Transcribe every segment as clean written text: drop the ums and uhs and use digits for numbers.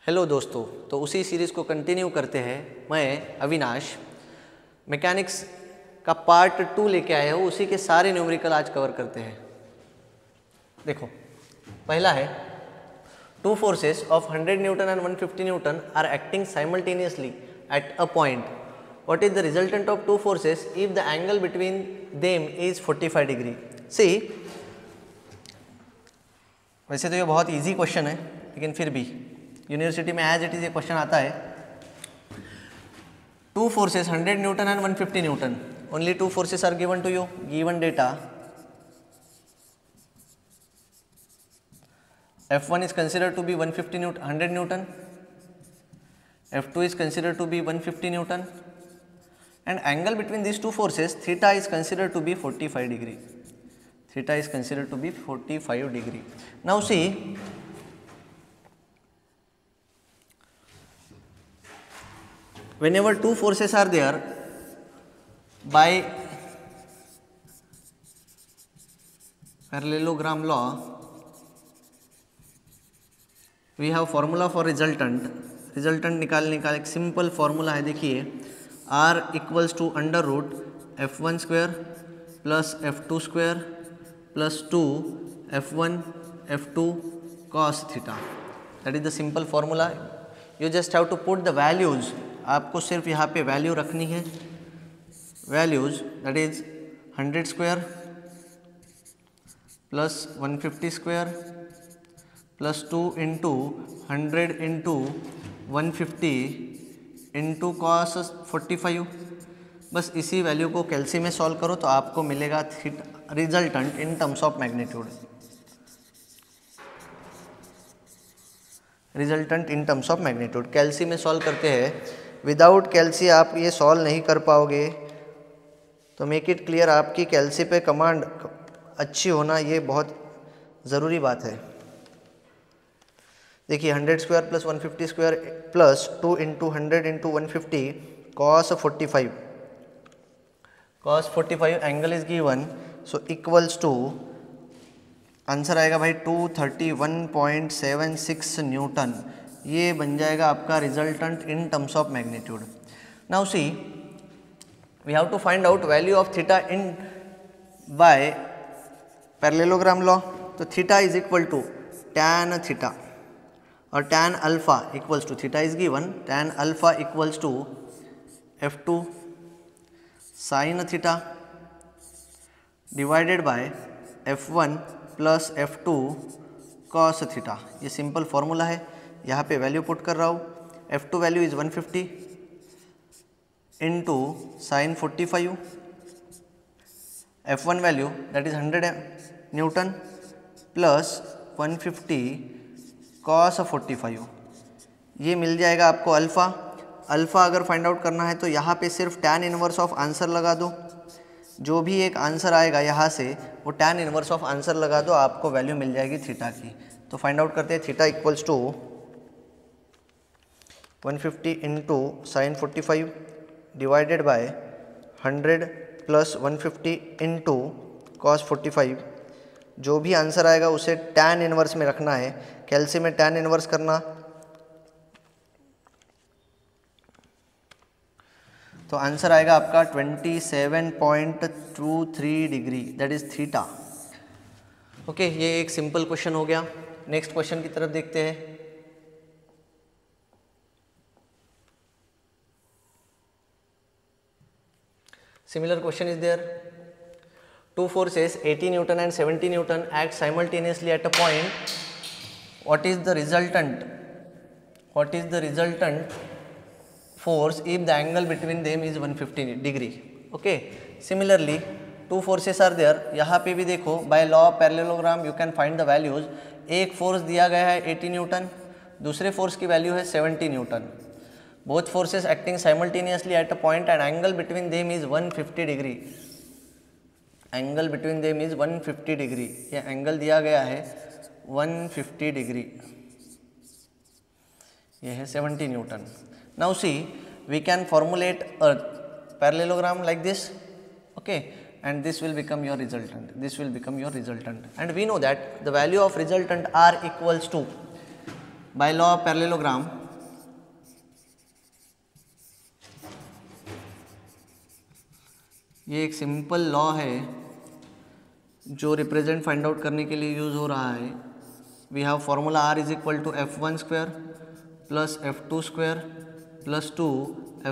Hello दोस्तों, तो उसी सीरीज़ को कंटिन्यू करते हैं। मैं अविनाश मैकेनिक्स का पार्ट 2 लेके आया हूँ। उसी के सारे न्यूमेरिकल आज कवर करते हैं। देखो, पहला है two forces of 100 newton and 150 newton are acting simultaneously at a point. What is the resultant of two forces if the angle between them is 45 degree? See, वैसे तो ये बहुत इजी क्वेश्चन है, लेकिन फिर भी यूनिवर्सिटी में एज इट इज ये क्वेश्चन आता है. Two forces 100 newton and 150 newton. Only two forces are given to you. Given data F1 is considered to be 100 Newton. F2 is considered to be 150 Newton. And angle between these two forces, theta, is considered to be 45 degree. Theta is considered to be 45 degree. Now see, whenever two forces are there, by parallelogram law, we have formula for resultant. Resultant निकालने का एक simple formula है. देखिए, R equals to under root F1 square plus F2 square plus 2 F1 F2 cos theta. That is the simple formula. You just have to put the values. आपको सिर्फ यहाँ पे value रखनी है. Values that is 100 square plus 150 square plus 2 into 100 into 150 into cos 45. बस इसी value को कैल्सी में सॉल्व करो तो आपको मिलेगा resultant in terms of magnitude. Resultant in terms of magnitude calci में सॉल्व करते हैं. विदाउट कैल्सी आप ये सॉल्व नहीं कर पाओगे. तो मेक इट क्लियर, आपकी कैल्सी पे कमांड अच्छी होना ये बहुत ज़रूरी बात है. देखिए, 100 square plus 150 square plus 2 into 100 into 150 cos 45. Cos 45 angle is given, so equals to answer आएगा भाई 231.76 न्यूटन. ये बन जाएगा आपका resultant in terms of magnitude. Now see, we have to find out value of theta in by parallelogram law. तो theta is equal to tan theta और tan alpha equals to theta is given. tan alpha equals to F2 sine theta divided by F1 plus F2 cos theta. ये simple formula है. यहाँ पे value put कर रहा हूँ. F2 value is 150 into sine 45. F1 value that is 100 newton plus 150 cos 45. ये मिल जाएगा आपको अल्फ़ा. अल्फ़ा अगर फाइंड आउट करना है तो यहाँ पे सिर्फ tan इनवर्स ऑफ आंसर लगा दो. जो भी एक आंसर आएगा यहाँ से वो tan इनवर्स ऑफ आंसर लगा दो, आपको वैल्यू मिल जाएगी थीटा की. तो फाइंड आउट करते हैं. Theta equals to 150 into sine 45 divided by 100 plus 150 into cos 45. जो भी आंसर आएगा उसे tan इनवर्स में रखना है. कैल्सी में tan इनवर्स करना, तो आंसर आएगा आपका 27.23 degree. That is theta. Okay, ये एक सिंपल क्वेश्चन हो गया. नेक्स्ट क्वेश्चन की तरफ देखते हैं. Similar question is there. Two forces 80 Newton and 70 Newton act simultaneously at a point. What is the resultant? What is the resultant force if the angle between them is 150 degree? Okay. Similarly, two forces are there. यहाँ पे भी देखो, by law of parallelogram you can find the values. एक force दिया गया है 80 Newton, दूसरे force की वैल्यू है 70 Newton. Both forces acting simultaneously at a point and angle between them is 150 degree. Angle between them is 150 degree. ये angle दिया गया है 150 डिग्री. ये है 70 newton. Now see, we can formulate a parallelogram like this. Okay, and this will become your resultant. This will become your resultant. And we know that the value of resultant R equals to by law of parallelogram ये एक simple law है जो represent find out करने के लिए use हो रहा है। We have formula R is equal to F1 square plus F2 square plus 2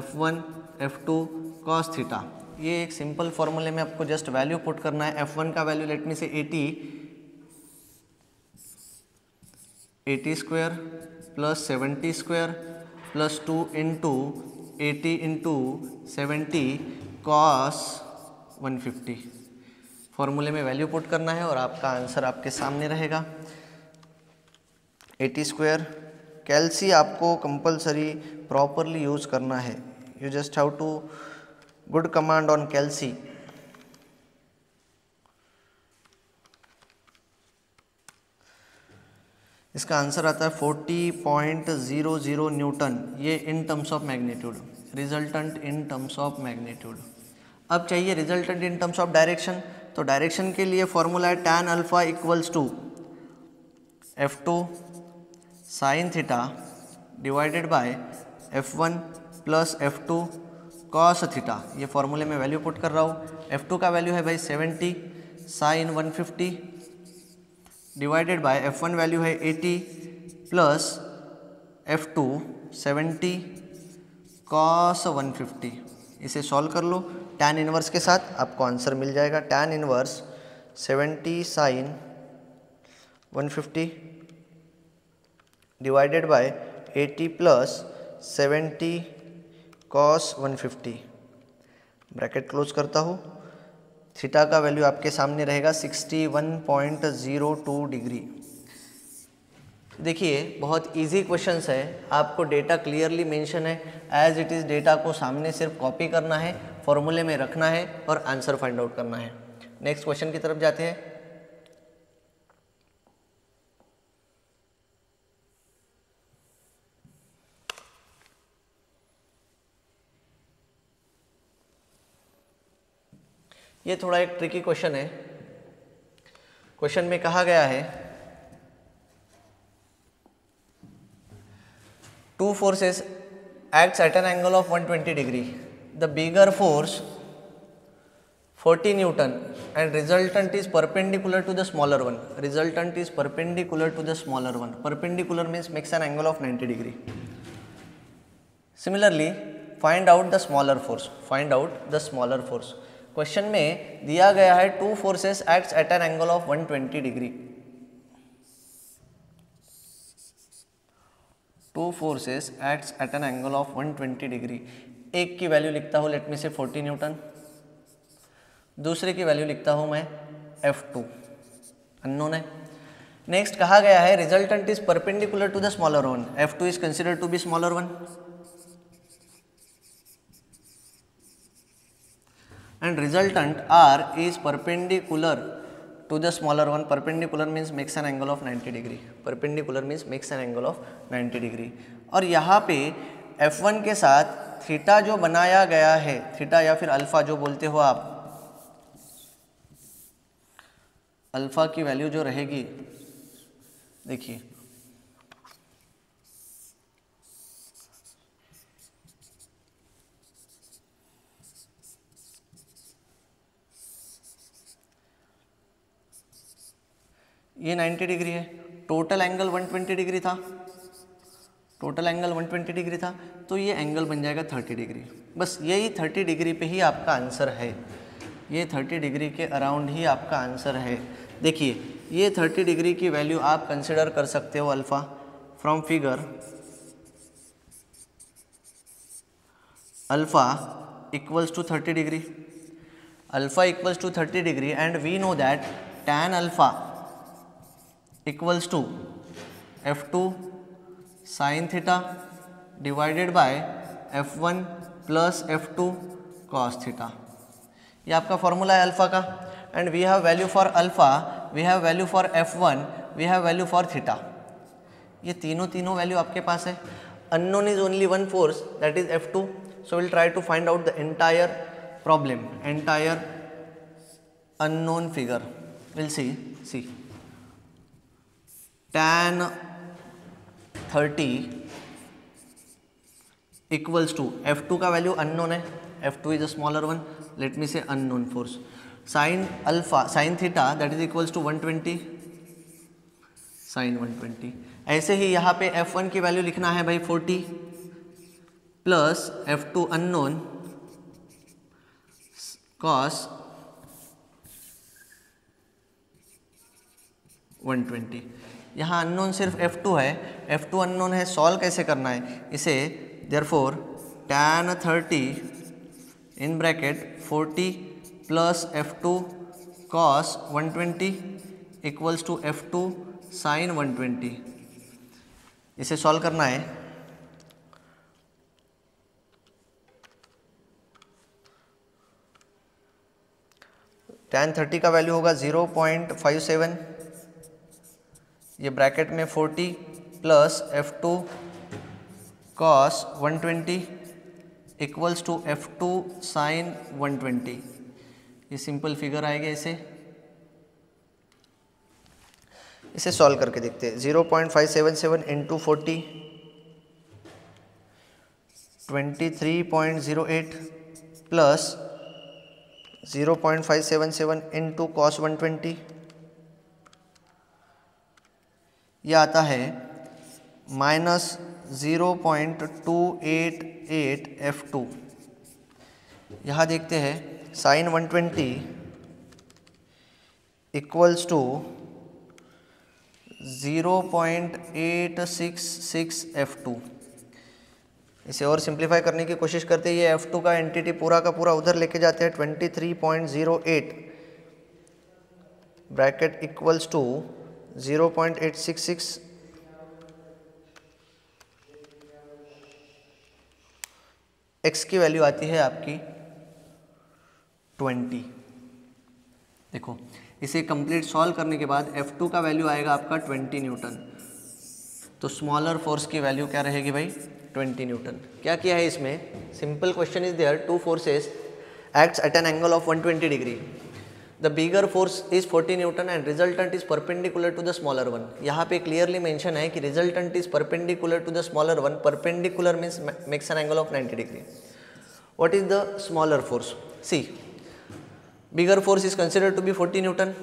F1 F2 cos theta. ये एक सिंपल फॉर्मूले में आपको जस्ट वैल्यू पुट करना है। F1 का वैल्यू लेट मी से 80 square plus 70 square plus 2 into 80 into 70 cos 150। फॉर्मूले में वैल्यू पुट करना है और आपका आंसर आपके सामने रहेगा। 80 स्क्वायर कैल्सी आपको कंपलसरी प्रॉपरली यूज करना है। You just have to good command on calci. इसका आंसर आता है 40.00 न्यूटन, ये in terms of magnitude, resultant in terms of magnitude. अब चाहिए resultant in terms of direction. तो डायरेक्शन के लिए फॉर्मूला है tan alpha equals to F2 sine theta divided by F1 plus F2 cos theta. ये फॉर्मूले में वैल्यू पुट कर रहा हूँ। F2 का वैल्यू है भाई 70 sine 150 divided by F1 value है 80 प्लस F2 70 कॉस 150। इसे सॉल्व कर लो tan इनवर्स के साथ, आपको आंसर मिल जाएगा। tan inverse 70 sine 150 divided by 80 plus 70 cos 150। Bracket close करता हूँ। थीटा का वैल्यू आपके सामने रहेगा 61.02 डिग्री। देखिए बहुत इजी क्वेश्चंस है, आपको डेटा क्लियरली मेंशन है। एज इट इज़ डेटा को सामने सिर्फ कॉपी करना है, फॉर्मूले में रखना है और आंसर फाइंड आउट करना है। नेक्स्ट क्वेश्चन की तरफ जाते हैं। ये थोड़ा एक ट्रिकी क्वेश्चन है। क्वेश्चन में कहा गया है two forces acts at an angle of 120 degree. The bigger force 40 Newton and resultant is perpendicular to the smaller one. Resultant is perpendicular to the smaller one. Perpendicular means makes an angle of 90 degree. Similarly, find out the smaller force. Find out the smaller force. Question में दिया गया है two forces acts at an angle of 120 degree. Two forces acts at an angle of 120 degree. एक की value लिखता हूँ late me से 40 Newton, दूसरे की वैल्यू लिखता हूँ मैं F2, अननोन है। नेक्स्ट कहा गया है resultant is perpendicular to the smaller one. F2 is considered to be smaller one and resultant R is perpendicular to the smaller one. Perpendicular means makes an angle of 90 degree. Perpendicular means makes an angle of 90 degree. और यहाँ पे F1 के साथ theta जो बनाया गया है, theta या फिर अल्फा जो बोलते हो आप, अल्फा की वैल्यू जो रहेगी, देखिए ये 90 डिग्री है। टोटल एंगल 120 डिग्री था, टोटल एंगल 120 डिग्री था, तो ये एंगल बन जाएगा 30 डिग्री। बस यही 30 डिग्री पे ही आपका आंसर है। ये 30 डिग्री के अराउंड ही आपका आंसर है। देखिए ये 30 डिग्री की वैल्यू आप कंसिडर कर सकते हो alpha from figure. Alpha equals to 30 degree, alpha equals to 30 degree and we know that tan alpha equals to F2 sine theta divided by F1 plus F2 cos theta. ये आपका formula है alpha का। And we have value for alpha, we have value for F1, we have value for theta. ये तीनों value आपके पास है। Unknown is only one force that is F2. So will try to find out the entire problem, entire unknown figure. We'll see tan 30 equals to F2 का value unknown है, F2 is a smaller one, let me say unknown force, sine theta that is equals to 120 sine 120। ऐसे ही यहाँ पे F1 की value लिखना है भाई 40 plus F2 unknown cos 120। यहाँ अननोन सिर्फ F2 है, F2 अननोन है, सॉल्व कैसे करना है इसे, therefore tan 30 in bracket 40 plus F2 cos 120 equals to F2 sin 120, इसे सॉल्व करना है। tan 30 का वैल्यू होगा 0.57, ये ब्रैकेट में 40 plus F2 cos 120 equals to F2 sin 120, ये सिंपल फिगर आएगा। इसे सॉल्व करके देखते हैं। 0.577 इंटू 40 23.08 प्लस 0.577 इंटू cos 120, यह आता है माइनस 0.288 F2। यहाँ देखते हैं साइन 120 इक्वल्स टू 0.866 F2। इसे और सिंप्लीफाई करने की कोशिश करते हैं, ये F2 का एंटिटी पूरा का पूरा उधर लेके जाते हैं, 23.08 ब्रैकेट इक्वल्स टू 0.866 x की वैल्यू आती है आपकी 20। देखो इसे कंप्लीट सॉल्व करने के बाद F2 का वैल्यू आएगा आपका 20 न्यूटन, तो स्मॉलर फोर्स की वैल्यू क्या रहेगी भाई 20 न्यूटन। क्या किया है इसमें, simple question is there, two forces acts at an angle of 120 degree, the bigger force is 40 newton and resultant is perpendicular to the smaller one. यहाँ पे क्लियरली मेंशन है कि resultant is perpendicular to the smaller one, perpendicular means makes an angle of 90 degree. What is the smaller force, see bigger force is considered to be 40 newton,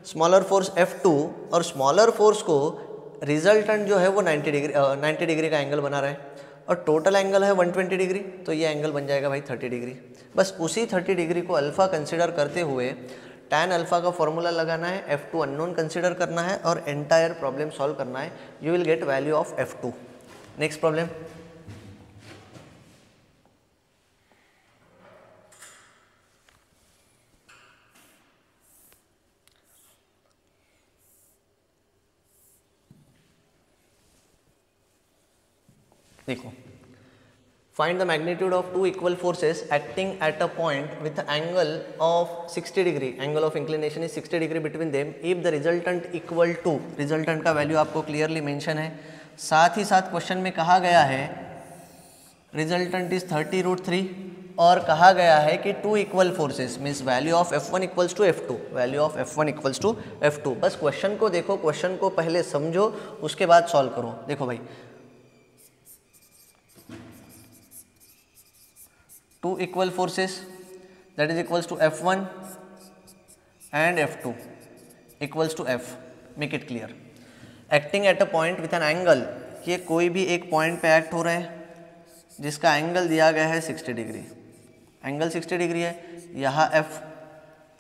smaller force F2, और smaller force को resultant जो है वो 90 degree का angle बना रहा है, और टोटल एंगल है 120 डिग्री, तो ये एंगल बन जाएगा भाई 30 डिग्री। बस उसी 30 डिग्री को अल्फा कंसिडर करते हुए tan अल्फा का फॉर्मूला लगाना है, F2 अननोन कंसिडर करना है और एंटायर प्रॉब्लम सॉल्व करना है, you will get value of F2। Next problem, देखो, find the magnitude of two equal forces acting at a point with angle of 60 degree, angle of inclination is 60 degree between them if the resultant equal to, resultant का value आपको clearly mention है, साथ ही साथ question में कहा गया है resultant is 30√3 और कहा गया है कि two equal forces means value of F1 equals to F2, value of F1 equals to F2। बस क्वेश्चन को देखो, क्वेश्चन को पहले समझो उसके बाद सॉल्व करो। देखो भाई, two equal forces that is equals to F1 and F2 equals to F, make it clear, acting at a point with an angle, ये कोई भी एक पॉइंट पे एक्ट हो रहा है जिसका एंगल दिया गया है 60 डिग्री, एंगल 60 डिग्री है, यहाँ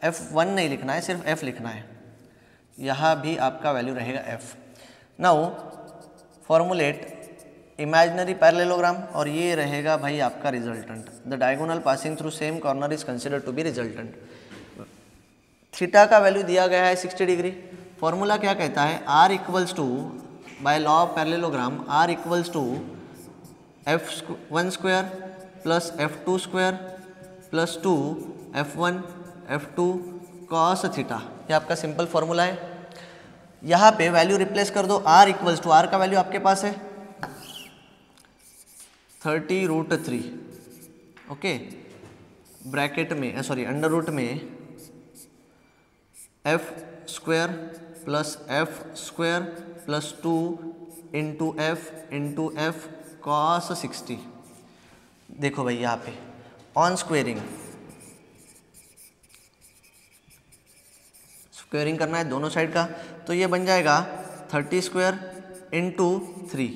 F1 नहीं लिखना है, सिर्फ F लिखना है, यहाँ भी आपका वैल्यू रहेगा F। Now formulate imaginary parallelogram और ये रहेगा भाई आपका resultant, the diagonal passing through same corner is considered to be resultant. Theta का वैल्यू दिया गया है 60 डिग्री, फॉर्मूला क्या कहता है, R equals to by law of parallelogram R equals to F1 square plus F2 square plus 2 F1 F2 cos theta, ये आपका simple formula है। यहाँ पे वैल्यू रिप्लेस कर दो, R इक्वल्स टू, R का वैल्यू आपके पास है 30√3, ओके, ब्रैकेट में सॉरी अंडर रूट में F square plus F square plus 2 into F cos 60। देखो भाई यहाँ पे ऑन स्क्वेयरिंग करना है दोनों साइड का, तो ये बन जाएगा 30 square into 3,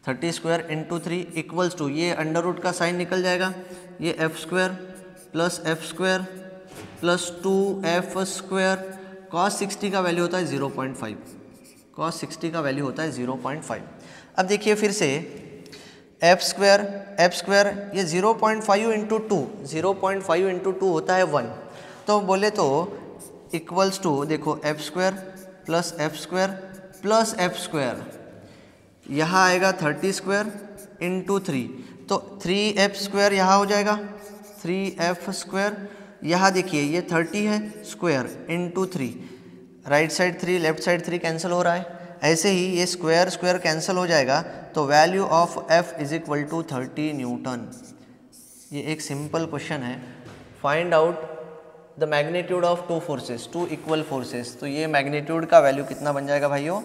30 square into 3 equals to, ये अंडर रूट का साइन निकल जाएगा, ये F square plus 2f square. Cos 60 का वैल्यू होता है 0.5, कॉस 60 का वैल्यू होता है 0.5। अब देखिए फिर से एफ स्क्वायर ये 0.5 इंटू 2, 0.5 इंटू 2 होता है 1, तो बोले तो इक्वल्स टू, देखो F square plus F square, यहाँ आएगा 30 स्क्वायर इंटू 3, तो 3f स्क्वायर यहाँ हो जाएगा 3f स्क्वायर। यहाँ देखिए ये 30 है square into 3, right side 3 left side 3 cancel हो रहा है, ऐसे ही ये स्क्वायर कैंसिल हो जाएगा, तो value of f is equal to 30 newton. ये एक सिंपल क्वेश्चन है, find out the magnitude of two equal forces, तो ये मैग्नीट्यूड का वैल्यू कितना बन जाएगा भाइयों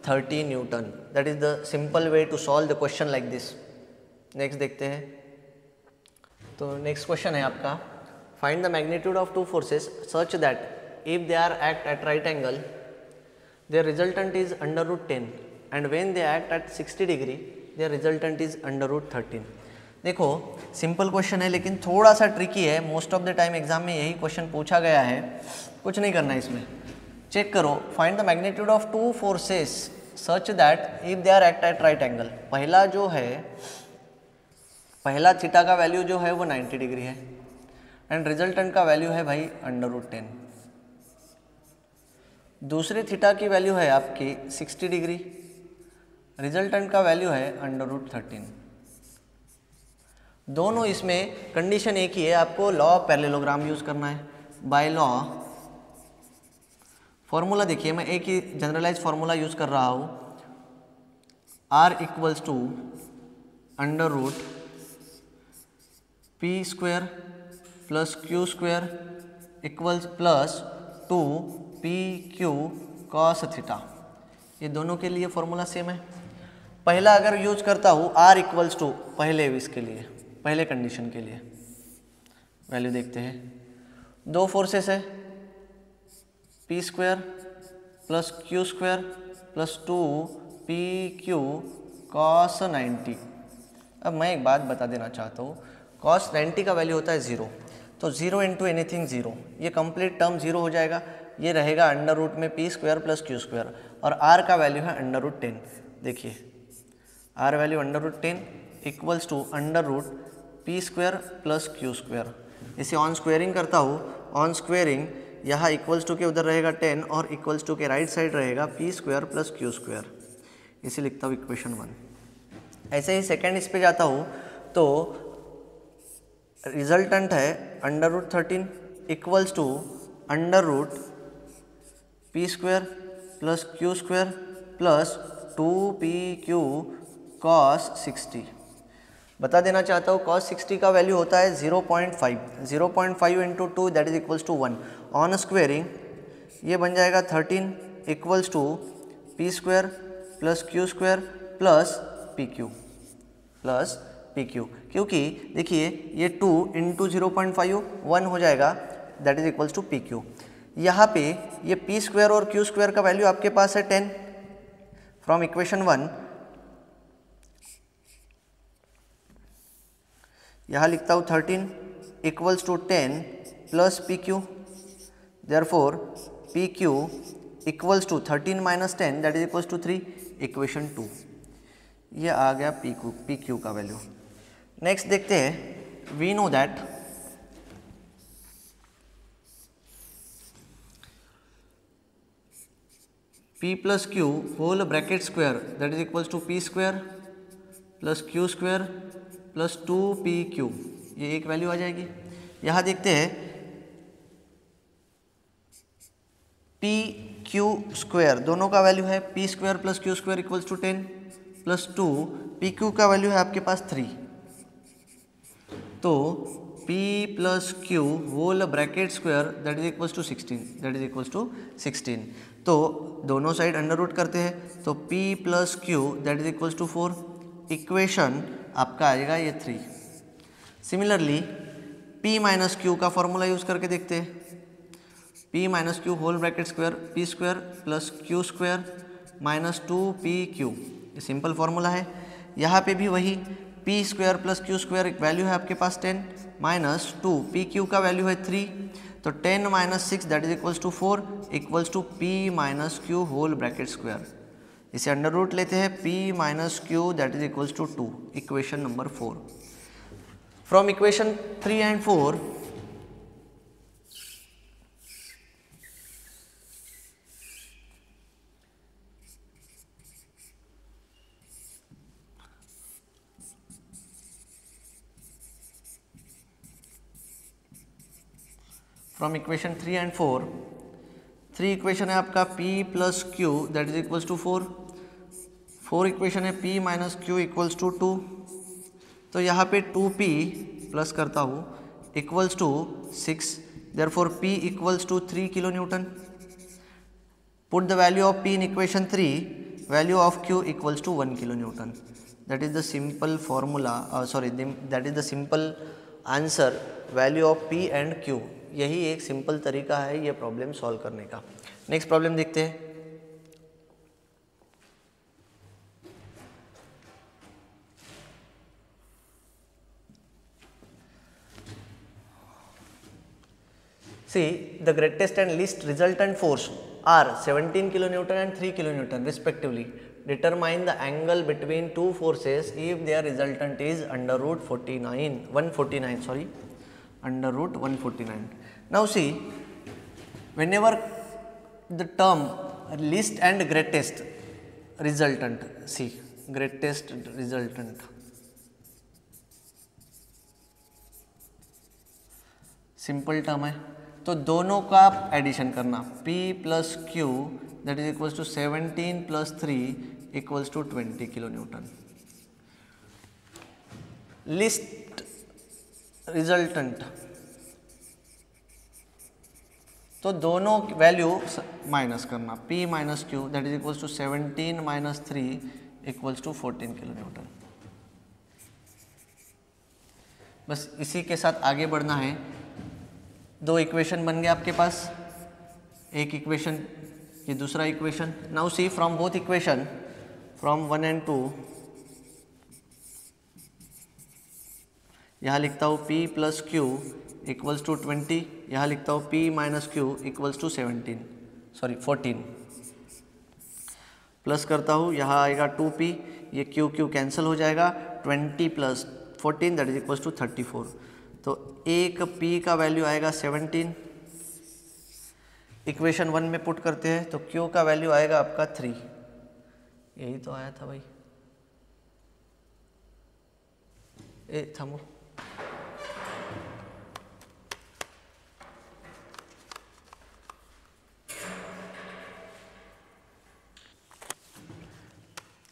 30 newton. That is the simple way to solve the question like this. Next देखते हैं, तो नेक्स्ट क्वेश्चन है आपका, find the magnitude of two forces such that if they are act at right angle their resultant is under root 10 and when they act at 60 degree their resultant is under root 13। देखो simple question है लेकिन थोड़ा सा tricky है, most of the time exam में यही question पूछा गया है, कुछ नहीं करना है इसमें, चेक करो। Find the magnitude of two forces such that if they are act at right angle. पहला जो है, पहला थीटा का वैल्यू जो है वो 90 डिग्री है एंड रिजल्टेंट का वैल्यू है भाई अंडर रूट 10। दूसरी थीटा की वैल्यू है आपकी 60 डिग्री, रिजल्टेंट का वैल्यू है अंडर रूट 13। दोनों इसमें कंडीशन एक ही है, आपको लॉ ऑफ पैरेललोग्राम यूज करना है। बाय लॉ फॉर्मूला देखिए, मैं एक ही जनरलाइज फॉर्मूला यूज कर रहा हूँ, R equals to under root p square plus Q square equals plus 2pq cos theta. ये दोनों के लिए फॉर्मूला सेम है। पहला अगर यूज करता हूँ R इक्वल्स टू, पहले इसके लिए, पहले कंडीशन के लिए वैल्यू देखते हैं, दो फोर्सेस है p square plus Q square plus 2pq cos 90। अब मैं एक बात बता देना चाहता हूँ, cos 90 का वैल्यू होता है 0, तो 0 इंटू एनीथिंग 0, ये कंप्लीट टर्म 0 हो जाएगा, ये रहेगा अंडर रूट में p square plus Q square, और आर का वैल्यू है अंडर रूट 10। देखिए R value under root 10 equals to under root p square plus Q square. इसे ऑन स्क्वेयरिंग करता हूँ, ऑन स्क्वेयरिंग यहाँ इक्वल्स टू के उधर रहेगा 10 और इक्वल्स टू के राइट साइड रहेगा p square plus Q square, इसे लिखता हूँ इक्वेशन 1। ऐसे ही सेकेंड इस पे जाता हूँ, तो रिजल्टेंट है under root 13 equals to under root p square plus Q square plus 2pq cos 60। बता देना चाहता हूँ cos 60 का वैल्यू होता है 0.5 into 2 that is equals to 1। On squaring ये बन जाएगा 13 equals to P square plus Q square plus pq, क्योंकि देखिए ये 2 इंटू 0.5 1 हो जाएगा, that is equals to pq। यहाँ पे ये पी स्क्वायर और क्यू स्क्वायर का वैल्यू आपके पास है 10 फ्रॉम इक्वेशन 1। यहाँ लिखता हूँ 13 equals to 10 plus pq, therefore pq equals to 13 minus 10 that is equals to 3, equation 2। ये आ गया pq का वैल्यू। नेक्स्ट देखते हैं, we know that p plus q whole bracket square that is equals to P square plus Q square plus 2pq, ये एक value आ जाएगी। यहाँ देखते हैं पी क्यू स्क्वायर दोनों का वैल्यू है p square plus Q square equals to 10 plus 2, p q का वैल्यू है आपके पास 3, तो p plus q whole bracket square that is equals to 16, that is equals to 16। तो दोनों साइड अंडर रूट करते हैं तो p plus q that is equals to 4, equation आपका आएगा ये 3। सिमिलरली p माइनस क्यू का फॉर्मूला यूज़ करके देखते हैं, p minus q whole bracket square p square plus Q square minus 2pq, ये सिंपल फॉर्मूला है। यहाँ पे भी वही p square plus Q square एक वैल्यू है आपके पास 10 माइनस 2pq का वैल्यू है 3, तो 10 minus 6 that is equals to 4 equals to p minus q whole bracket square. इसे अंडर रूट लेते हैं, p minus q that is equals to 2, equation number 4। From equation 3 and 4 from equation 3 and 4, 3 equation है आपका p plus q that is equals to 4, 4 equation है p minus q equals to 2, तो यहाँ पे 2p plus करता हूँ equals to 6, therefore p equals to 3 kilo newton. Put the value of p in equation 3, value of q equals to 1 kilo newton. That is the simple formula, that is the simple answer, value of p and q। यही एक simple तरीका है ये problem solve करने का। Next problem देखते हैं। See, the greatest and least resultant force are 17 kilonewton and 3 kilonewton respectively. Determine the angle between two forces if their resultant is under root 149, under root 149. Now see, whenever the term least and greatest resultant, see greatest resultant, simple term है तो दोनों का addition करना, p plus q that is equals to 17 plus 3 equals to 20 kilo newton. Least resultant, तो दोनों value minus करना, p minus q that is equals to 17 minus 3 equals to 14 kilo newton. बस इसी के साथ आगे बढ़ना है। दो इक्वेशन बन गए आपके पास, एक इक्वेशन ये दूसरा equation. Now see from both equation, from 1 and 2, यहाँ लिखता हूँ p plus q equals to 20, यहाँ लिखता हूँ p minus q equals to 14, plus करता हूँ, यहाँ आएगा 2p, ये q कैंसिल हो जाएगा, 20 plus 14 that is equals to 34, तो एक p का वैल्यू आएगा 17, इक्वेशन 1 में पुट करते हैं तो q का वैल्यू आएगा आपका 3, यही तो आया था भाई, थमो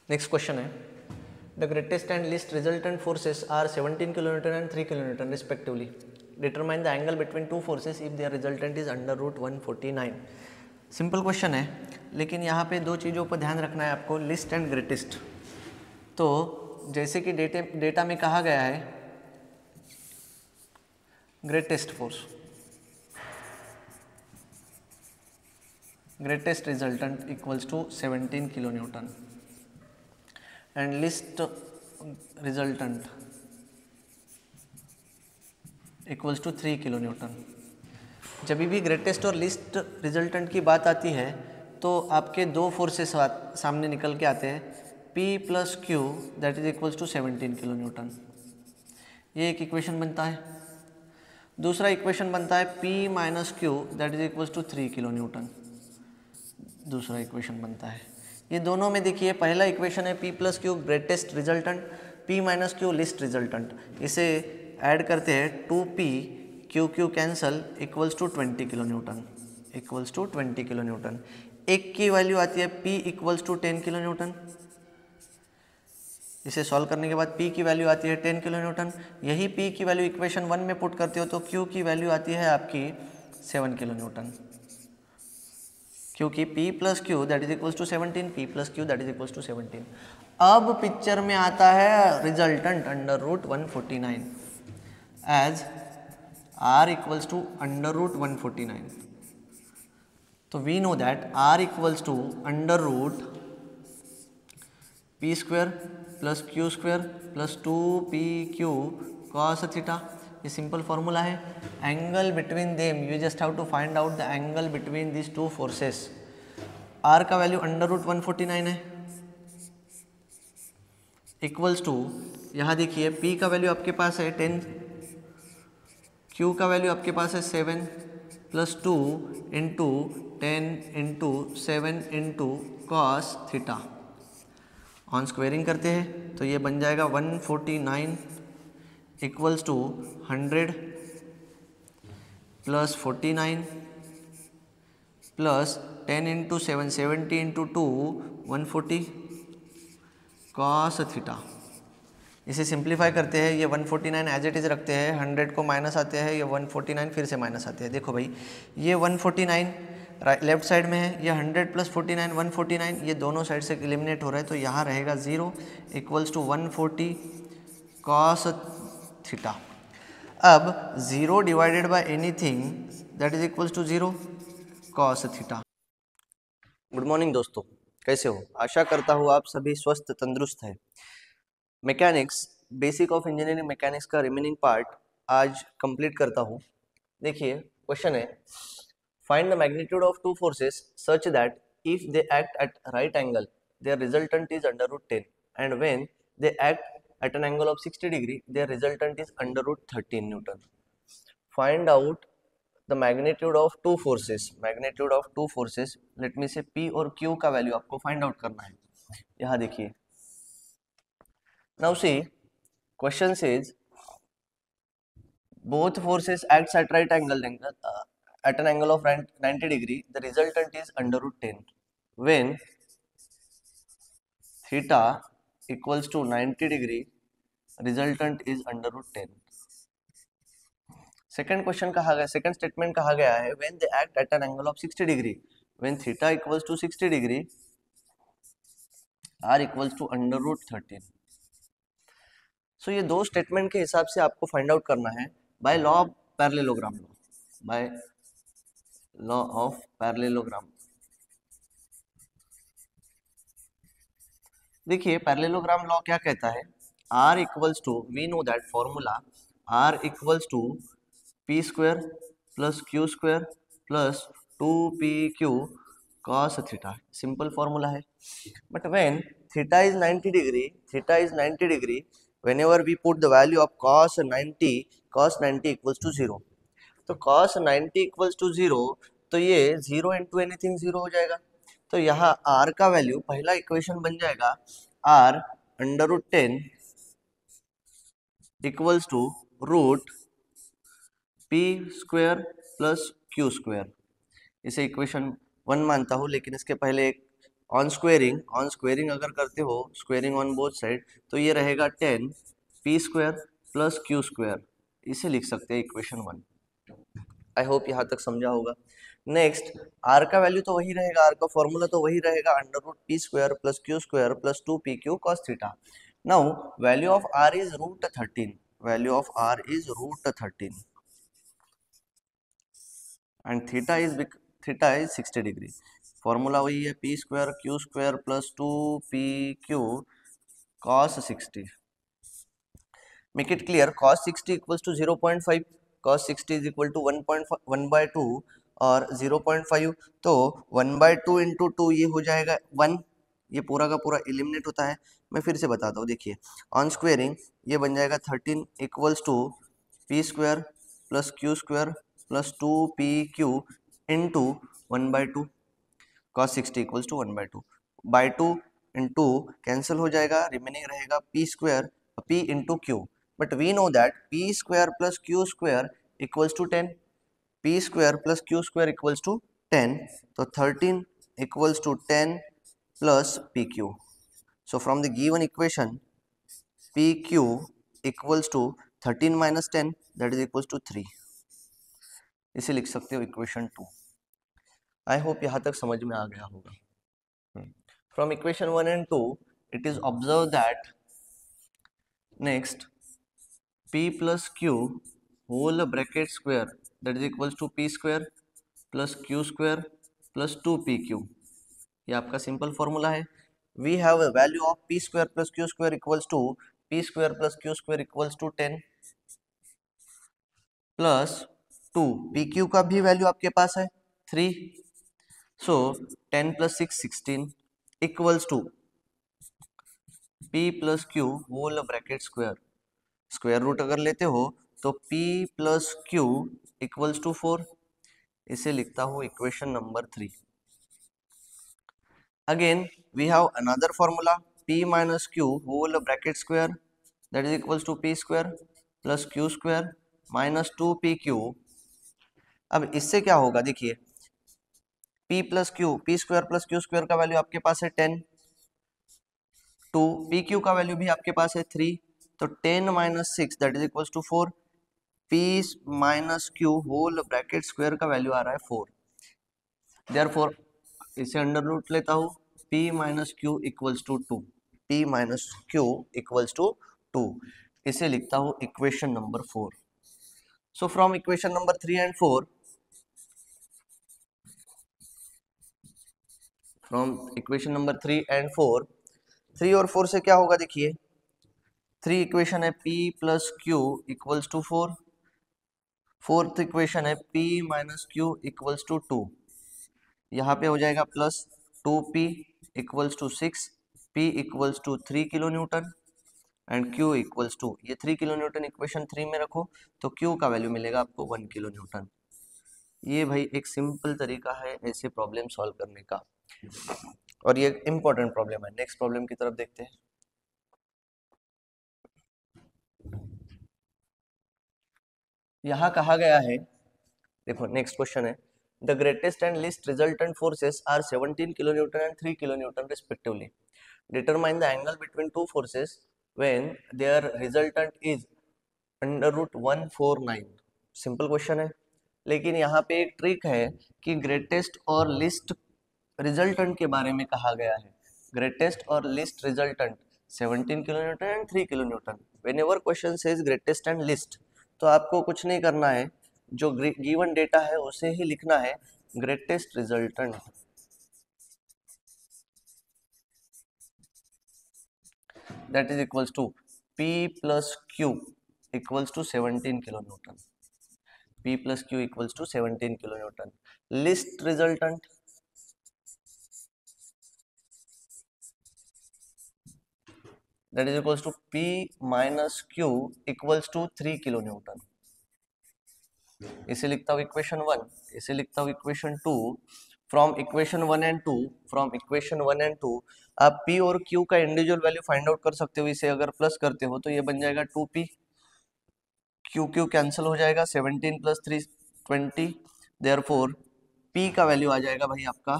नेक्स्ट क्वेश्चन है, the greatest and least resultant forces are 17 kilonewton and 3 kilonewton respectively. Determine the angle between two forces if their resultant is under root 149। Simple question है, लेकिन यहाँ पे दो चीज़ों पर ध्यान रखना है आपको, लिस्ट एंड ग्रेटेस्ट। तो जैसे कि डेटा में कहा गया है, greatest force, greatest resultant equals to 17 kilo newton and least resultant equals to 3 kilo newton. जब भी ग्रेटेस्ट और लिस्ट रिजल्टेंट की बात आती है तो आपके दो फोर्सेस सामने निकल के आते हैं, P plus q that is equals to 17 kilo newton, ये एक इक्वेशन बनता है। दूसरा इक्वेशन बनता है P minus q that is equals to 3 kilo newton, दूसरा इक्वेशन बनता है। ये दोनों में देखिए, पहला इक्वेशन है P plus q greatest resultant, P minus q least resultant, इसे ऐड करते हैं 2P q cancel equals to 20 kilo newton, equals to 20 kilo newton. एक की वैल्यू आती है P equals to 10 kilo newton, इसे सॉल्व करने के बाद P की वैल्यू आती है 10 किलो न्यूटन। यही P की वैल्यू इक्वेशन 1 में पुट करते हो तो Q की वैल्यू आती है आपकी 7 किलो न्यूटन, क्योंकि P plus q that is equals to 17, P plus q that is equals to 17। अब पिक्चर में आता है resultant under root 149 as R equals to under root 149। तो we know that R equals to under root p square plus Q square plus 2PQ cos theta. ये simple formula है। Angle between them, you just have to find out the angle between this two forces. R का value under root 149 है, equals to, यहाँ देखिए P का value आपके पास है 10, Q का वैल्यू आपके पास है 7 plus 2 into 10 into 7 into cos theta. On squaring करते हैं तो ये बन जाएगा 149 equals to 100 plus 49 plus 10 into 7 70 into 2 140 cos theta. इसे सिंप्लीफाई करते हैं, ये 149 एज इट इज़ रखते हैं, 100 को माइनस आते हैं, ये 149 फिर से माइनस आते हैं। देखो भाई ये 149 लेफ्ट साइड में है, ये 100 प्लस 49 149, ये दोनों साइड से एलिमिनेट हो रहा है, तो यहाँ रहेगा 0 इक्वल्स टू 140 कॉस थीटा। अब 0 divided by anything that is equals to 0 cos theta. Good morning दोस्तों, कैसे हो? आशा करता हूँ आप सभी स्वस्थ तंदुरुस्त हैं। Mechanics, basic of engineering mechanics का रिमेनिंग पार्ट आज कंप्लीट करता हूँ। देखिए क्वेश्चन है, find the magnitude of two forces such that if they act at right angle their resultant is under root 10 and when they act at an angle of 60 degree their resultant is under root 13 newton. Find out the magnitude of two forces, magnitude of two forces, let me से P और Q का value आपको find out करना है। यहाँ देखिए, now see question says both forces acts at right angle at an angle of 90 degree, the resultant is under root 10 when theta equals to 90 degree, resultant is under root 10। Second question कहा गया, second statement कहा गया है when they act at an angle of 60 degree, when theta equals to 60 degree, r equals to under root 13। सो ये दो statement के हिसाब से आपको फाइंड आउट करना है by law of parallelogram, by law of parallelogram. देखिए पैरेललोग्राम लॉ क्या कहता है, R equals to, we know that formula R equals to P square plus Q square plus 2PQ cos theta. Simple formula है, but when theta is 90 degree, theta is 90 degree, whenever we put the value of cos 90 equals to 0, तो cos 90 equals to 0, तो ये 0 into anything 0 हो जाएगा। तो यहाँ r का value, पहला इक्वेशन बन जाएगा r under root 10 equals to root p square plus q square. इसे इक्वेशन 1 मानता हूँ, लेकिन इसके पहले एक ऑन स्क्वेयरिंग अगर करते हो, स्क्वेयरिंग ऑन बोथ साइड, तो ये रहेगा 10 P square plus Q square. इसे लिख सकते हैं इक्वेशन 1। आई होप यहाँ तक समझा होगा। नेक्स्ट, आर का वैल्यू तो वही रहेगा, आर का फॉर्मूला तो वही रहेगा, under root p square plus Q square plus 2PQ cos theta. Now value of R is root 13, value of R is root 13 and theta is 60 degree. Formula वही है, p square q square plus 2PQ cos 60। Make it clear, cos 60 equals to 0.5, cos 60 is equal to 1/2 और 0.5, तो 1/2 into 2 ये हो जाएगा 1, ये पूरा का पूरा एलिमिनेट होता है। मैं फिर से बताता हूँ, देखिए ऑन स्क्वेयरिंग ये बन जाएगा 13 equals to P square plus Q square plus 2PQ into 1/2, cos 60 equals to 1/2, by 2 into cancel हो जाएगा, रिमेनिंग रहेगा p square p into q. But we know that p square plus Q square equals to 10, p square plus Q square equals to 10, तो 13 equals to 10 plus pq। So from the given equation pq equals to 13 minus 10 that is equals to 3। इसे लिख सकते हो equation 2। I hope यहाँ तक समझ में आ गया होगा. From equation 1 and 2 it is observed that next p plus q whole bracket square that is equals to p square plus q square plus 2pq. ये आपका सिंपल फॉर्मूला है. We have a value of p square plus Q square equals to P square plus Q square equals to 10 plus 2 p q का भी value आपके पास है 3. So 10 plus 6 16 equals to p plus q whole bracket square. Square root अगर लेते हो तो p plus q equals to 4. इसे लिखता हूँ equation number 3. Again, we have another formula p minus q whole bracket square that is equals to p square plus q square minus 2pq. अब इससे क्या होगा देखिए p plus q p square plus q square का value आपके पास है 10, 2 pq का वैल्यू भी आपके पास है 3, तो 10 minus 6 that is equals to 4. p minus q whole bracket square का वैल्यू आ रहा है 4. Therefore इसे अंडर रूट लेता हूँ p minus q equals to 2. p minus q equals to 2. इसे लिखता हूँ equation number 4. So from equation number 3 and 4, from equation number 3 and 4, 3 और 4 से क्या होगा देखिए 3 इक्वेशन है p plus q equals to 4. Fourth equation है p minus q equals to 2. यहाँ पे हो जाएगा plus 2p equals to 6, p equals to 3 kilo newton and q equals to, ये 3 किलो न्यूटन इक्वेशन 3 में रखो तो q का वैल्यू मिलेगा आपको 1 किलो न्यूटन. ये भाई एक सिंपल तरीका है ऐसे प्रॉब्लम सॉल्व करने का और ये इंपॉर्टेंट प्रॉब्लम है. नेक्स्ट प्रॉब्लम की तरफ देखते हैं. यहाँ कहा गया है देखो नेक्स्ट क्वेश्चन है the greatest and least resultant forces are 17 kilo newton and 3 kilo newton respectively. Determine the angle between two forces when their resultant is under root 149. Simple question है लेकिन यहाँ पे एक ट्रिक है कि ग्रेटेस्ट और list resultant के बारे में कहा गया है. ग्रेटेस्ट और list resultant 17 kilo newton and 3 kilo Newton. When ever question says greatest and list तो आपको कुछ नहीं करना है, जो गिवन डेटा है उसे ही लिखना है greatest resultant. That is equals to p plus q equals to 17 kilo newton. p plus q equals to 17 kilo newton. Least resultant that is equals to p minus q equals to 3 kilo newton. इसे लिखता हूँ equation 1, इसे लिखता हूँ equation 2. From equation 1 and 2, from equation 1 and 2 आप p और q का individual value find out कर सकते हो. इसे अगर प्लस करते हो तो ये बन जाएगा 2p, q कैंसिल हो जाएगा, 17 प्लस 3 20. देयरफॉर p का वैल्यू आ जाएगा भाई आपका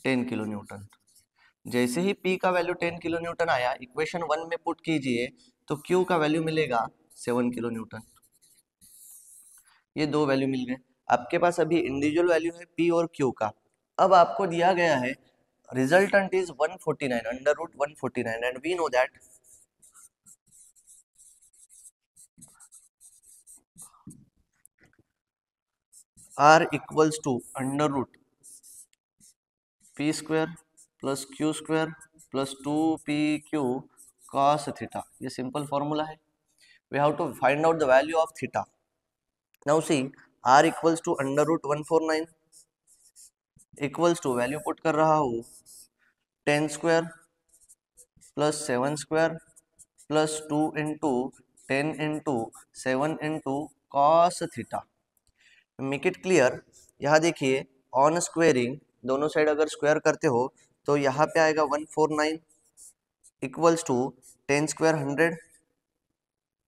10 किलो न्यूटन. जैसे ही p का वैल्यू 10 किलो न्यूटन आया इक्वेशन 1 में पुट कीजिए तो q का वैल्यू मिलेगा 7 किलो न्यूटन. ये दो वैल्यू मिल गए आपके पास. अभी इंडिविजुअल वैल्यू है p और q का. अब आपको दिया गया है resultant is 149 under root 149 and we know that r equals to under root p square plus q square plus 2pq cos theta. ये सिंपल फॉर्मूला है. We have to find out the value of theta. Now see r equals to under root 149 equals to value put कर रहा हूँ 10 square plus 7 square plus 2 into 10 into 7 into cos theta. Make it clear. यहाँ देखिए on squaring दोनों side अगर square करते हो तो यहाँ पे आएगा 149 equals to 10 square 100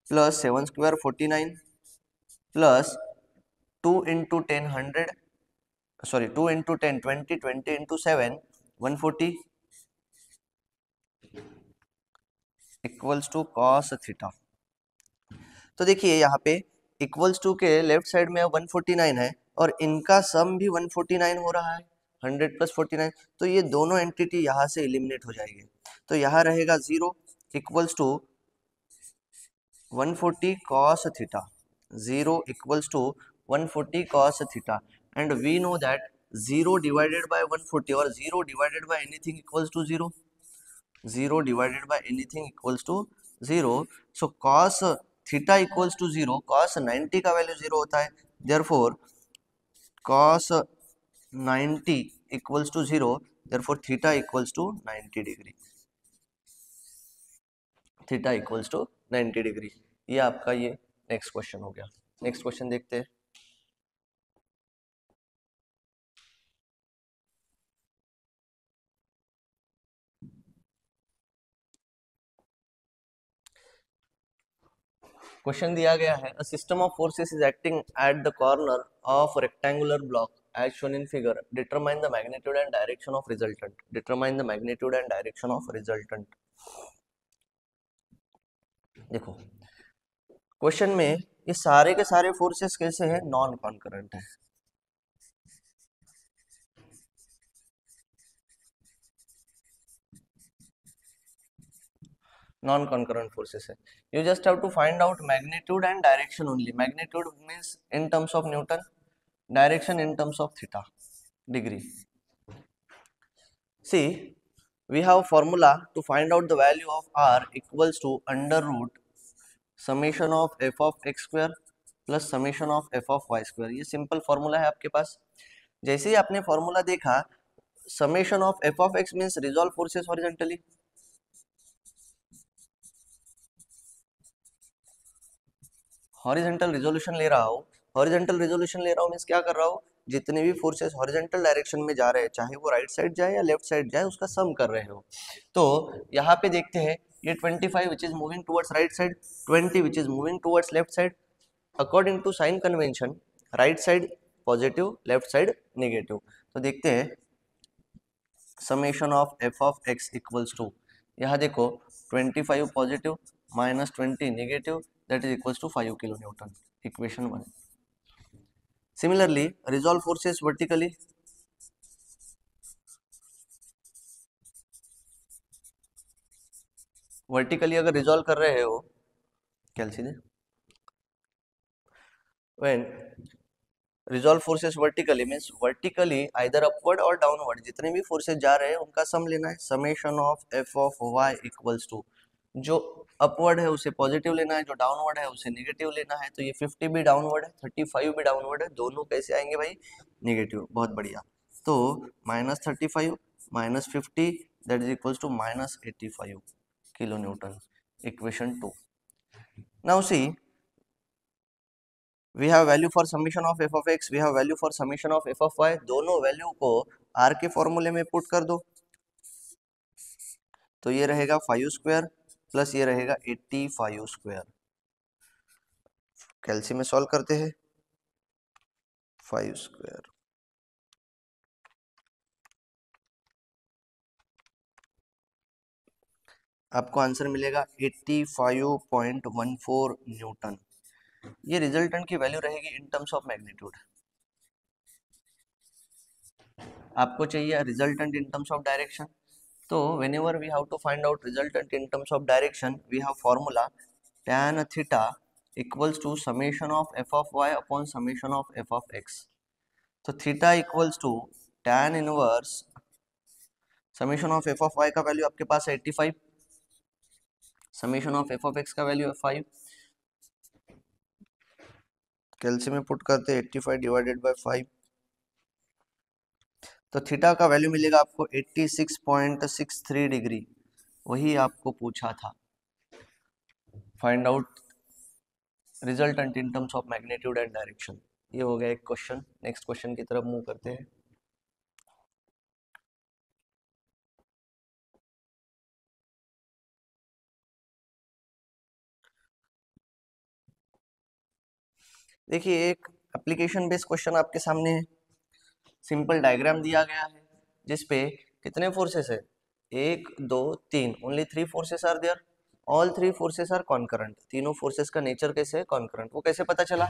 plus 7 square 49 plus 2 into 10 100, sorry 2 into 10 20, 20 into 7 140 equals to cos theta. तो देखिए यहाँ पे इक्वल्स टू के लेफ्ट साइड में 149 है और इनका सम भी 149 हो रहा है, 100 प्लस 49, तो ये दोनों एंटिटी यहाँ से एलिमिनेट हो जाएंगे। तो यहाँ रहेगा 0 equals to 140 cos theta, 0 equals to 140 cos theta, and we know that 0 divided by 140 or 0 divided by anything equals to 0, 0 divided by anything equals to 0, so cos theta equals to 0, cos 90 का value 0 होता है, therefore cos 90 equals to 0, therefore theta equals to 90 degree, theta equals to 90 degree. ये आपका ये next question हो गया। Next question देखते हैं। क्वेश्चन दिया गया है, a system of forces is acting at the corner of rectangular block as shown in figure, determine the magnitude and direction of resultant, determine the magnitude and direction of resultant. देखो question में ये सारे के सारे forces कैसे हैं, non concurrent है, non concurrent forces है। You just have to find out magnitude and direction only. Magnitude means in terms of newton, direction in terms of theta degree. See, we have formula to find out the value of r equals to under root summation of f of x square plus summation of f of y square। ये simple formula है आपके पास। जैसे ही आपने formula देखा, summation of f of x means resolve forces horizontally, horizontal resolution ले रहा हूँ, horizontal resolution ले रहा हूँ मीन्स क्या कर रहा हूँ, जितने भी फोर्सेस हॉरिजेंटल डायरेक्शन में जा रहे हैं, चाहे वो राइट साइड जाए या लेफ्ट साइड जाए, उसका सम कर रहे हो। तो यहाँ पे देखते हैं, ये 25 which is moving towards right side, 20 which is moving towards left side. According to sign convention, right side positive, left side negative. तो देखते हैं summation of F of X equals to, यहाँ देखो 25 positive minus 20 negative, that is equals to 5 kilonewton, equation 1. Similarly, resolve forces vertically, vertically अगर resolve कर रहे हो, क्या सीधे when resolve forces vertically means vertically either upward or downward, जितने भी forces जा रहे हैं उनका सम लेना है। summation of f of y equals to, जो अपवर्ड है उसे पॉजिटिव लेना है, जो डाउनवर्ड है उसे नेगेटिव लेना है। तो ये 50 भी डाउनवर्ड है, 35 भी डाउनवर्ड है, दोनों कैसे आएंगे भाई, नेगेटिव। बहुत बढ़िया। तो -35 minus 50 that is equals to -85 kilo newton, equation 2। Now see we have value for summation of F of X, we have value for summation of F of Y. दोनों वैल्यू को आर के फॉर्मूले में put कर दो, तो ये रहेगा 5 स्क्वायर प्लस ये रहेगा 85 स्क्वायर। कैलसी में सॉल्व करते हैं, 5 स्क्वायर आपको आंसर मिलेगा 85.14 न्यूटन। ये रिजल्टेंट की वैल्यू रहेगी इन टर्म्स ऑफ मैग्नीट्यूड। आपको चाहिए resultant in terms of direction, तो whenever we have to find out resultant in terms of direction, we have formula tan theta equals to summation of f of y upon summation of f of x। तो theta equals to tan inverse summation of f of y का value आपके पास है 85, summation of f of x का value है 5, कैलसी में put करते 85 divided by 5, तो थीटा का वैल्यू मिलेगा आपको 86.63 डिग्री। वही आपको पूछा था, find out resultant in terms of magnitude and direction. ये हो गया एक क्वेश्चन। नेक्स्ट क्वेश्चन की तरफ मूव करते हैं। देखिए एक एप्लीकेशन बेस्ड क्वेश्चन आपके सामने है। सिंपल डायग्राम दिया गया है जिसपे कितने फोर्सेस है, 1 2 3, only 3 forces are there, all 3 forces are concurrent. तीनों फोर्सेस का नेचर कैसे है, कॉन्करेंट। वो कैसे पता चला,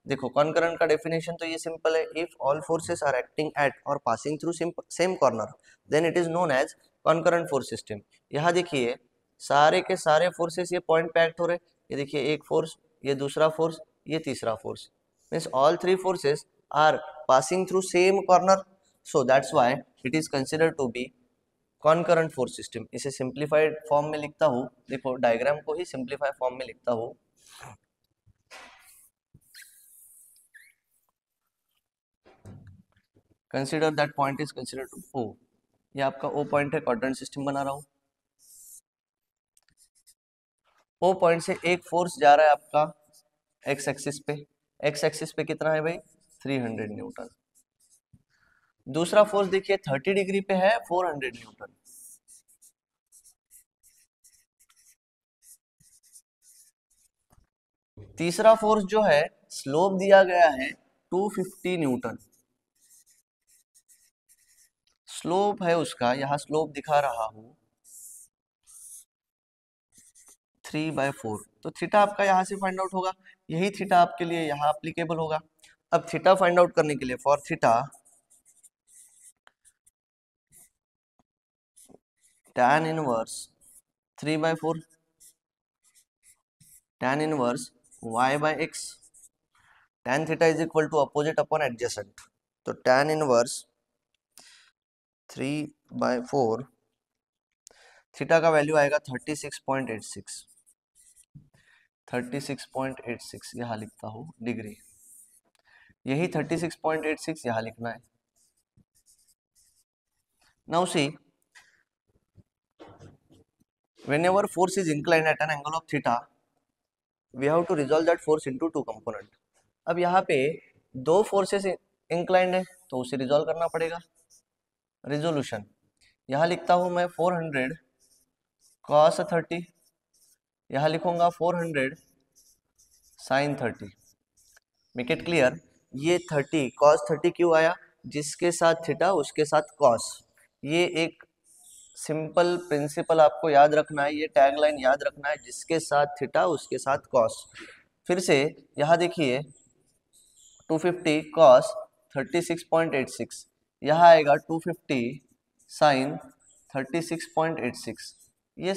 देखो कॉन्करेंट का डेफिनेशन तो ये सिंपल है, if all forces are acting at और passing through same corner then it is known as concurrent force system. यहाँ देखिए सारे के सारे फोर्सेस ये पॉइंट पे एक्ट हो रहे, ये देखिए एक फोर्स, ये दूसरा फोर्स, ये तीसरा force, means all three forces are passing through same corner, so that's why it is considered to be concurrent force system. इसे सिंप्लीफाइड फॉर्म में लिखता हूँ, देखो डायग्राम को ही सिंप्लीफाइड फॉर्म में लिखता हूँ। Consider that point is considered to O, ये आपका ओ पॉइंट है, क्वाड्रेंट सिस्टम बना रहा हूँ। ओ पॉइंट से एक फोर्स जा रहा है आपका एक्स एक्सिस पे, एक्स एक्सिस पे कितना है भाई 300 न्यूटन। दूसरा फोर्स देखिए 30 डिग्री पे है 400 न्यूटन। तीसरा फोर्स जो है स्लोप दिया गया है 250 न्यूटन, स्लोप है उसका, यहां स्लोप दिखा रहा हूं 3/4, तो थीटा आपका यहां से फाइंड आउट होगा, यही थीटा आपके लिए यहां एप्लीकेबल होगा। अब थीटा फाइंड आउट करने के लिए for theta tan inverse 3/4 tan inverse y/x, tan theta is equal to opposite upon adjacent, तो tan इनवर्स 3/4 थीटा का वैल्यू आएगा 36.86, 36.86 यहाँ लिखता हूँ डिग्री, यही 36.86 यहाँ लिखना है। Now see whenever force is inclined at an angle of theta we have to resolve that force into two component। अब यहाँ पे दो फोर्सेस इंक्लाइंड है तो उसे रिजॉल्व करना पड़ेगा। रिजोल्यूशन यहाँ लिखता हूँ मैं 400 cos 30, यहाँ लिखूंगा 400 sin 30। मेक इट क्लियर, ये 30 cos 30 क्यों आया, जिसके साथ थीटा उसके साथ cos, ये एक सिंपल प्रिंसिपल आपको याद रखना है, ये टैग लाइन याद रखना है, जिसके साथ थीटा उसके साथ कॉस। फिर से यहाँ देखिए 250 कॉस 36.86, यहाँ आएगा 250 साइन 36.86। ये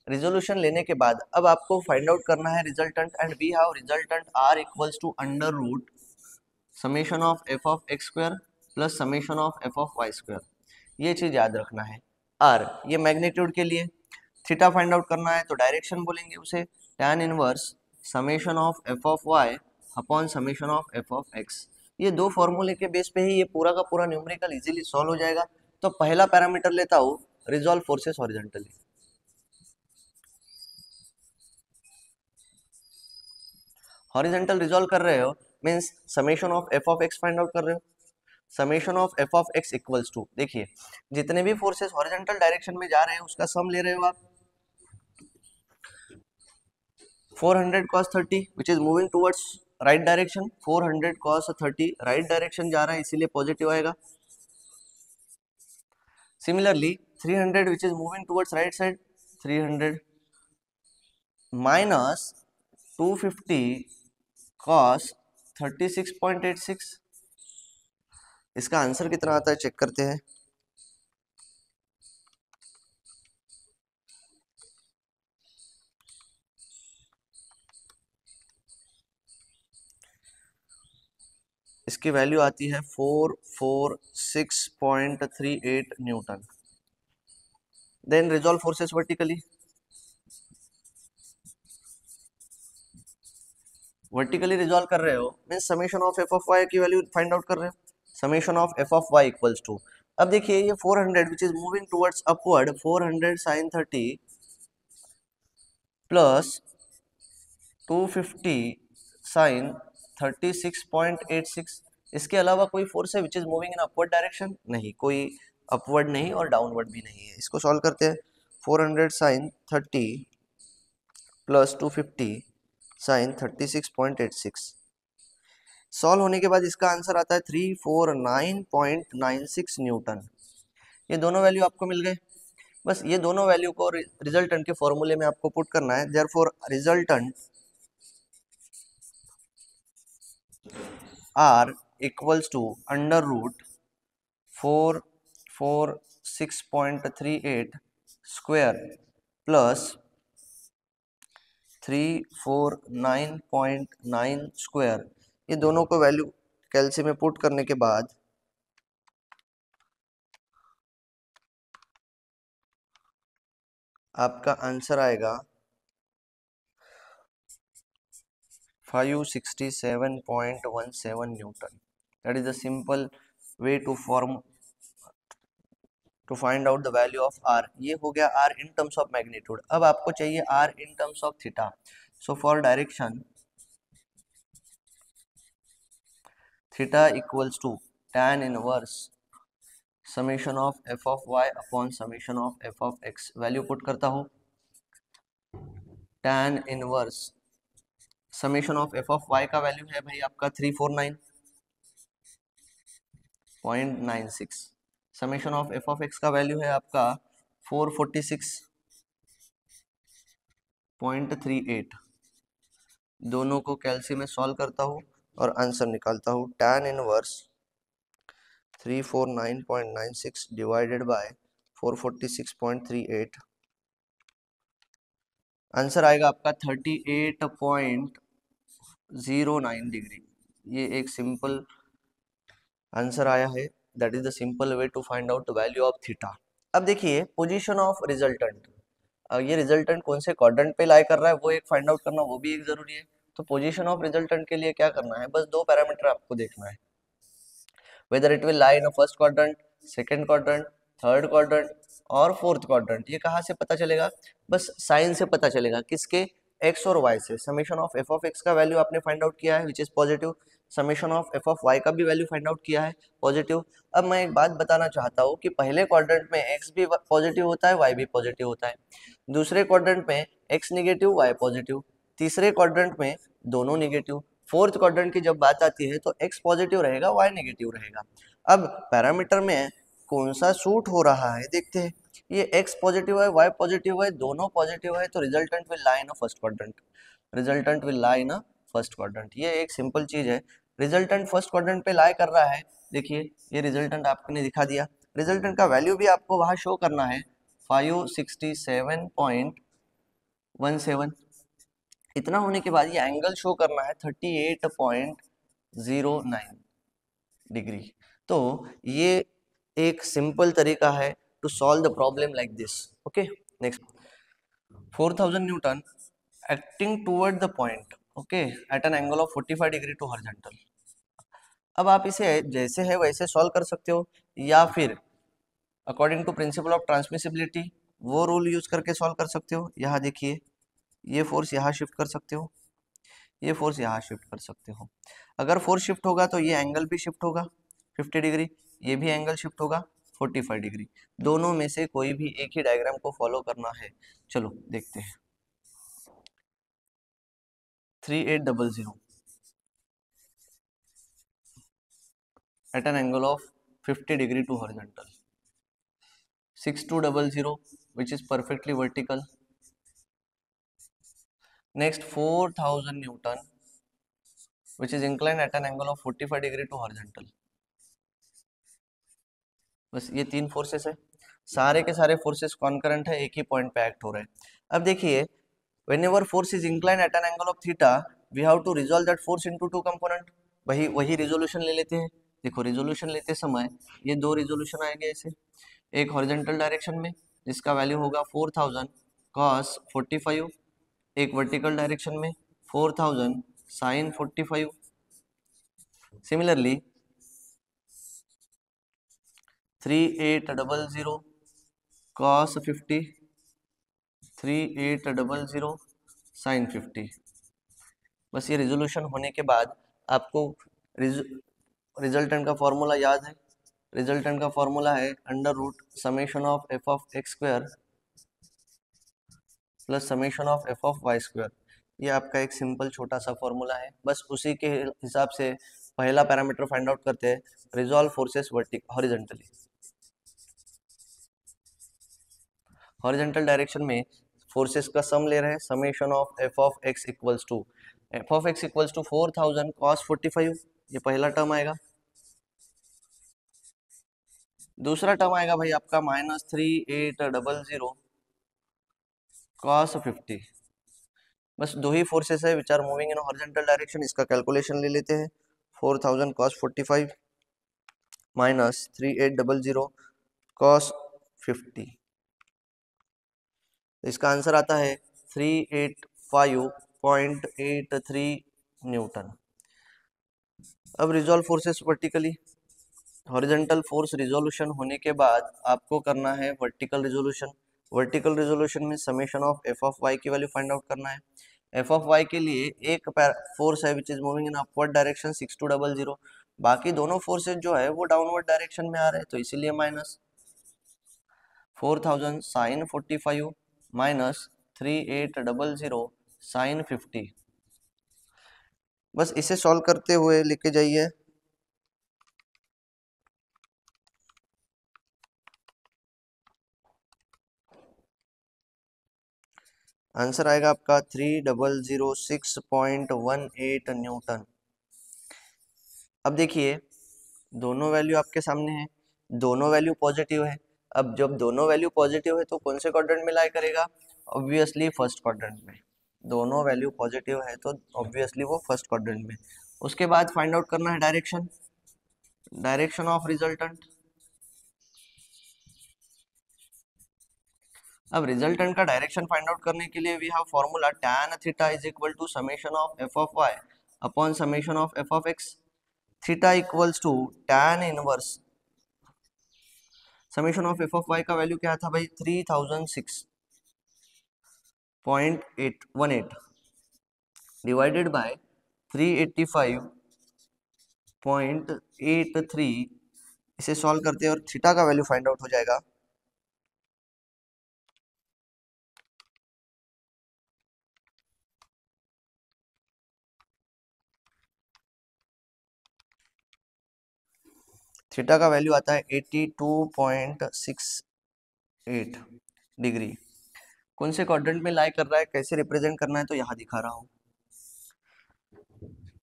रिजोल्यूशन लेने के बाद अब आपको फाइंड आउट करना है resultant, and we have resultant R equals to under root summation of F of X square plus summation of F of Y square, ये चीज याद रखना है। आर ये मैग्नीट्यूड के लिए, थीटा फाइंड आउट करना है तो डायरेक्शन बोलेंगे उसे tan inverse summation of F of Y upon summation of F of X. ये दो फॉर्मूले के बेस पे ही ये पूरा का पूरा न्यूमेरिकल इजीली सॉल्व हो जाएगा। तो पहला पैरामीटर लेता हूँ resolve forces horizontally, horizontal resolve कर रहे हो means summation of F of X find out कर रहे हो, summation of F of X equals to, देखिए जितने भी फोर्सेस हॉरिजॉन्टल डायरेक्शन में जा रहे हैं उसका सम ले रहे हो आप, 400 cos 30 which is moving towards right direction, 400 cos 30 right direction जा रहा है इसीलिए पॉजिटिव आएगा। Similarly 300 which is moving towards right side, 300 minus 250 cos 36.86, इसका आंसर कितना आता है चेक करते हैं। इसकी वैल्यू आती है 446.38 newton. Then resolve forces vertically, vertically resolve कर रहे हो means summation of F of Y की वैल्यू फाइंड आउट कर रहे हो, summation of F of Y equals to, अब देखिए ये 400 which is moving towards upward, 400 sin 30 plus 250 sin 36.86, इसके अलावा कोई फोर्स है which is moving in upward direction, नहीं, कोई अपवर्ड नहीं और डाउनवर्ड भी नहीं है। इसको सॉल्व करते हैं, 400 sin 30 प्लस 250 sin 36.86, सॉल्व होने के बाद इसका आंसर आता है 349.96 न्यूटन। ये दोनों वैल्यू आपको मिल गए, बस ये दोनों वैल्यू को रिजल्टेंट के फॉर्मूले में आपको पुट करना है। Therefore resultant r equals to under root 446.38 square plus 349.9 square, ये दोनों को वैल्यू कैलसी में पुट करने के बाद आपका आंसर आएगा 567.17 newton. That is the simple way to find out the value of R. ये हो गया R in terms of magnitude. अब आपको चाहिए R in terms of theta. So for direction theta equals to tan inverse summation of F of Y upon summation of F of X. Value put करता हूं, tan inverse summation of F of Y का value है भाई आपका 349.96, summation of F of X का value है आपका 446.38। दोनों को कैलसी में सॉल्व करता हूं और आंसर निकालता हूं। tan inverse 349.96 divided by 446.38, answer आएगा आपका 38.09 डिग्री। ये एक सिंपल आंसर आया है। That is the simple way to find out the value of theta. अब देखिए पोजीशन ऑफ रिजल्टेंट, ये रिजल्टेंट कौन से क्वाड्रेंट पे लाई कर रहा है वो एक फाइंड आउट करना, वो भी एक जरूरी है। तो पोजीशन ऑफ रिजल्टेंट के लिए क्या करना है, बस दो पैरामीटर आपको देखना है, whether it will lie in a first quadrant, second quadrant, third quadrant और फोर्थ क्वाड्रेंट। ये कहाँ से पता चलेगा, बस साइन से पता चलेगा। किसके, एक्स और वाई से। Summation of F of X का वैल्यू आपने फाइंड आउट किया है which is positive, summation of F of Y का भी वैल्यू फाइंड आउट किया है पॉजिटिव। अब मैं एक बात बताना चाहता हूँ कि पहले क्वाड्रेंट में एक्स भी पॉजिटिव होता है, वाई भी पॉजिटिव होता है। दूसरे क्वाड्रेंट में एक्स निगेटिव, वाई पॉजिटिव। तीसरे क्वाड्रेंट में दोनों निगेटिव। फोर्थ क्वाड्रेंट की जब बात आती है तो एक्स पॉजिटिव रहेगा, वाई नेगेटिव रहेगा। अब पैरामीटर में कौन सा सूट हो रहा है देखते हैं। ये एक्स पॉजिटिव है, वाई पॉजिटिव है, दोनों पॉजिटिव है, तो resultant will lie in first quadrant. Resultant will lie in first quadrant. ये एक सिंपल चीज है। रिजल्टेंट फर्स्ट क्वाड्रेंट पे लाई कर रहा है। देखिए ये रिजल्टेंट आपने दिखा दिया। रिजल्टेंट का वैल्यू भी आपको वहां शो करना है 567.17। इतना होने के बाद ये एंगल शो करना है 38.09 डिग्री। तो ये एक सिंपल तरीका है to solve the problem like this. Okay, next 4000 newton acting toward the point, okay, at an angle of 45 degree to horizontal. अब आप इसे जैसे है वैसे सॉल्व कर सकते हो, या फिर according to principle of transmissibility वो रूल यूज करके सॉल्व कर सकते हो। यहाँ देखिए ये फोर्स यहाँ शिफ्ट कर सकते हो, ये फोर्स यहाँ शिफ्ट कर सकते हो। अगर फोर्स शिफ्ट होगा तो ये एंगल भी शिफ्ट होगा 50 डिग्री, ये भी एंगल शिफ्ट होगा 45 डिग्री। दोनों में से कोई भी एक ही डायग्राम को फॉलो करना है। चलो देखते हैं। 3800 at an angle of 50 degree to horizontal, 6200 which is perfectly vertical. Next 4000 Newton which is inclined at an angle of 45 degree to horizontal. बस ये तीन फोर्सेस है, सारे के सारे फोर्सेस कॉन्करेंट है, एक ही पॉइंट पे एक्ट हो रहे हैं। अब देखिए whenever force is inclined at an angle of theta we have to resolve that force into two component। वही रिजोल्यूशन ले लेते हैं। देखो रिजोल्यूशन लेते समय ये दो रिजोल्यूशन आएंगे ऐसे, एक हॉरिजॉन्टल डायरेक्शन में जिसका वैल्यू होगा 4000 cos 45, एक वर्टिकल डायरेक्शन में 4000 sin 45। Similarly 3800 cos 50, 3800 sin 50। बस ये रिजोल्यूशन होने के बाद आपको रिजल्टेंट का फॉर्मूला याद है। रिजल्टेंट का फॉर्मूला है under root summation of F of X square plus summation of F of Y square. ये आपका एक सिंपल छोटा सा फॉर्मूला है। बस उसी के हिसाब से पहला पैरामीटर फाइंड आउट करते हैं, resolve forces horizontally. Horizontal direction में फोर्सेस का सम ले रहे हैं, summation of F of X equals to 4000 cos 45 ये पहला टर्म आएगा। दूसरा टर्म आएगा भाई आपका -3800 cos 50। बस दो ही फोर्सेस है which are moving in horizontal direction. इसका कैलकुलेशन ले लेते हैं। 4000 cos 45 -3800 cos 50। इसका आंसर आता है 385.83 न्यूटन। अब resolve forces vertically. Horizontal force resolution होने के बाद आपको करना है वर्टिकल रिजोल्यूशन। वर्टिकल रिजोल्यूशन में summation of F of Y की वैल्यू फाइंड आउट करना है। एफ ऑफ वाई के लिए एक फोर्स है which is moving in upward direction 6200। बाकी दोनों फोर्सेज जो है वो डाउनवर्ड डायरेक्शन में आ रहे हैं, तो इसीलिए -4000 sin 45 -3800 sin 50। बस इसे सॉल्व करते हुए लेके जाइए। आंसर आएगा आपका 3006.18 न्यूटन। अब देखिए दोनों वैल्यू आपके सामने है, दोनों वैल्यू पॉजिटिव है। अब जब दोनों वैल्यू पॉजिटिव है तो कौन से क्वाड्रेंट में लाई करेगा? ऑब्वियसली फर्स्ट क्वाड्रेंट में। दोनों वैल्यू पॉजिटिव है तो ऑब्वियसली वो फर्स्ट क्वाड्रेंट में। उसके बाद फाइंड आउट करना है डायरेक्शन, डायरेक्शन ऑफ रिजल्टेंट। अब रिजल्टेंट का डायरेक्शन फाइंड आउट करने के लिए we have formula tan theta is equal to summation of F of Y upon summation of F of X. Theta equals to tan inverse summation of F of Y का value क्या था भाई? 3006.818 divided by 385.83। इसे solve करते हैं और theta का value find out हो जाएगा। थीटा का वैल्यू आता है 82.68 डिग्री। कौन से क्वाड्रेंट में लाई कर रहा है, कैसे रिप्रेजेंट करना है, तो यहाँ दिखा रहा हूँ।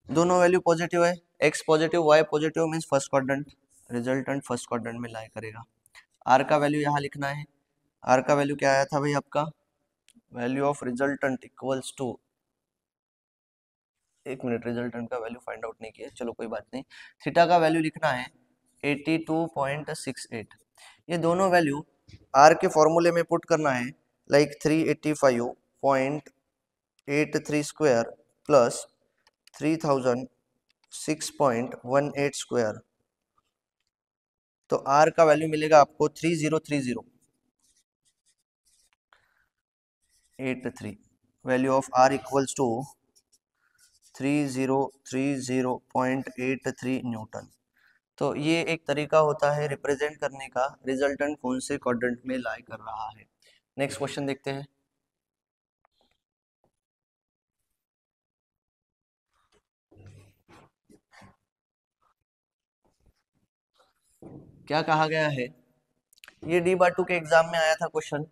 दोनों वैल्यू पॉजिटिव है, x positive y positive means first quadrant, resultant first quadrant में लाई करेगा। r का वैल्यू यहाँ लिखना है। r का वैल्यू क्या आया था भाई आपका? Value of resultant equals to, एक मिनट, रिजल्टेंट का वैल्यू फाइंड आउट नहीं किया, चलो कोई बात नहीं। थीटा का वैल्यू लिखना है 82.68। ये दोनों वैल्यू r के फॉर्मूले में पुट करना है, लाइक 385.83 स्क्वायर प्लस 3006.18 स्क्वायर। तो r का वैल्यू मिलेगा आपको 3030.83। Value of r equals to 3030.83 newton. तो ये एक तरीका होता है रिप्रेजेंट करने का, रिजल्टेंट कौन से क्वाड्रेंट में लाई कर रहा है। नेक्स्ट क्वेश्चन देखते हैं। क्या कहा गया है? ये D/2 के एग्जाम में आया था question.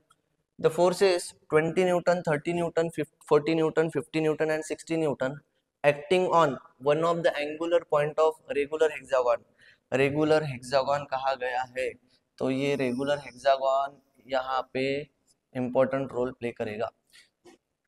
The forces 20 Newton, 30 Newton, 40 Newton, 50 Newton and 60 Newton acting on one of the angular point of regular hexagon. Regular hexagon कहा गया है, तो ये रेगुलर हेक्सागन यहाँ पे इंपॉर्टेंट रोल प्ले करेगा।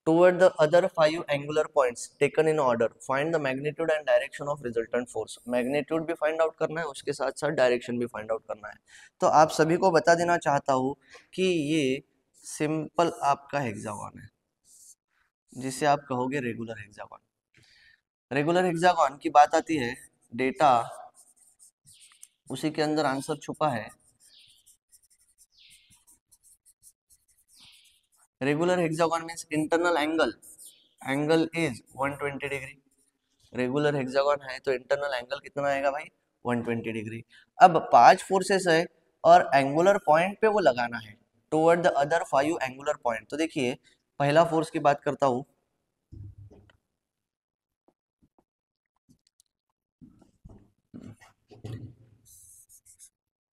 Toward the other 5 angular points taken in order, find the magnitude and direction of resultant force। Magnitude भी find out करना है, उसके साथ साथ डायरेक्शन भी फाइंड आउट करना है। तो आप सभी को बता देना चाहता हूँ कि ये सिंपल आपका हेक्सागन है, जिसे आप कहोगे रेगुलर हेक्सागन। रेगुलर हेक्सागन की बात आती है, डेटा उसी के अंदर आंसर छुपा है। Regular hexagon means internal angle is 120 degree. Regular hexagon है तो इंटरनल एंगल कितना आएगा भाई? 120 डिग्री। अब 5 फोर्सेस है और एंगुलर पॉइंट पे वो लगाना है, toward the other 5 angular point. तो देखिए पहला फोर्स की बात करता हूं,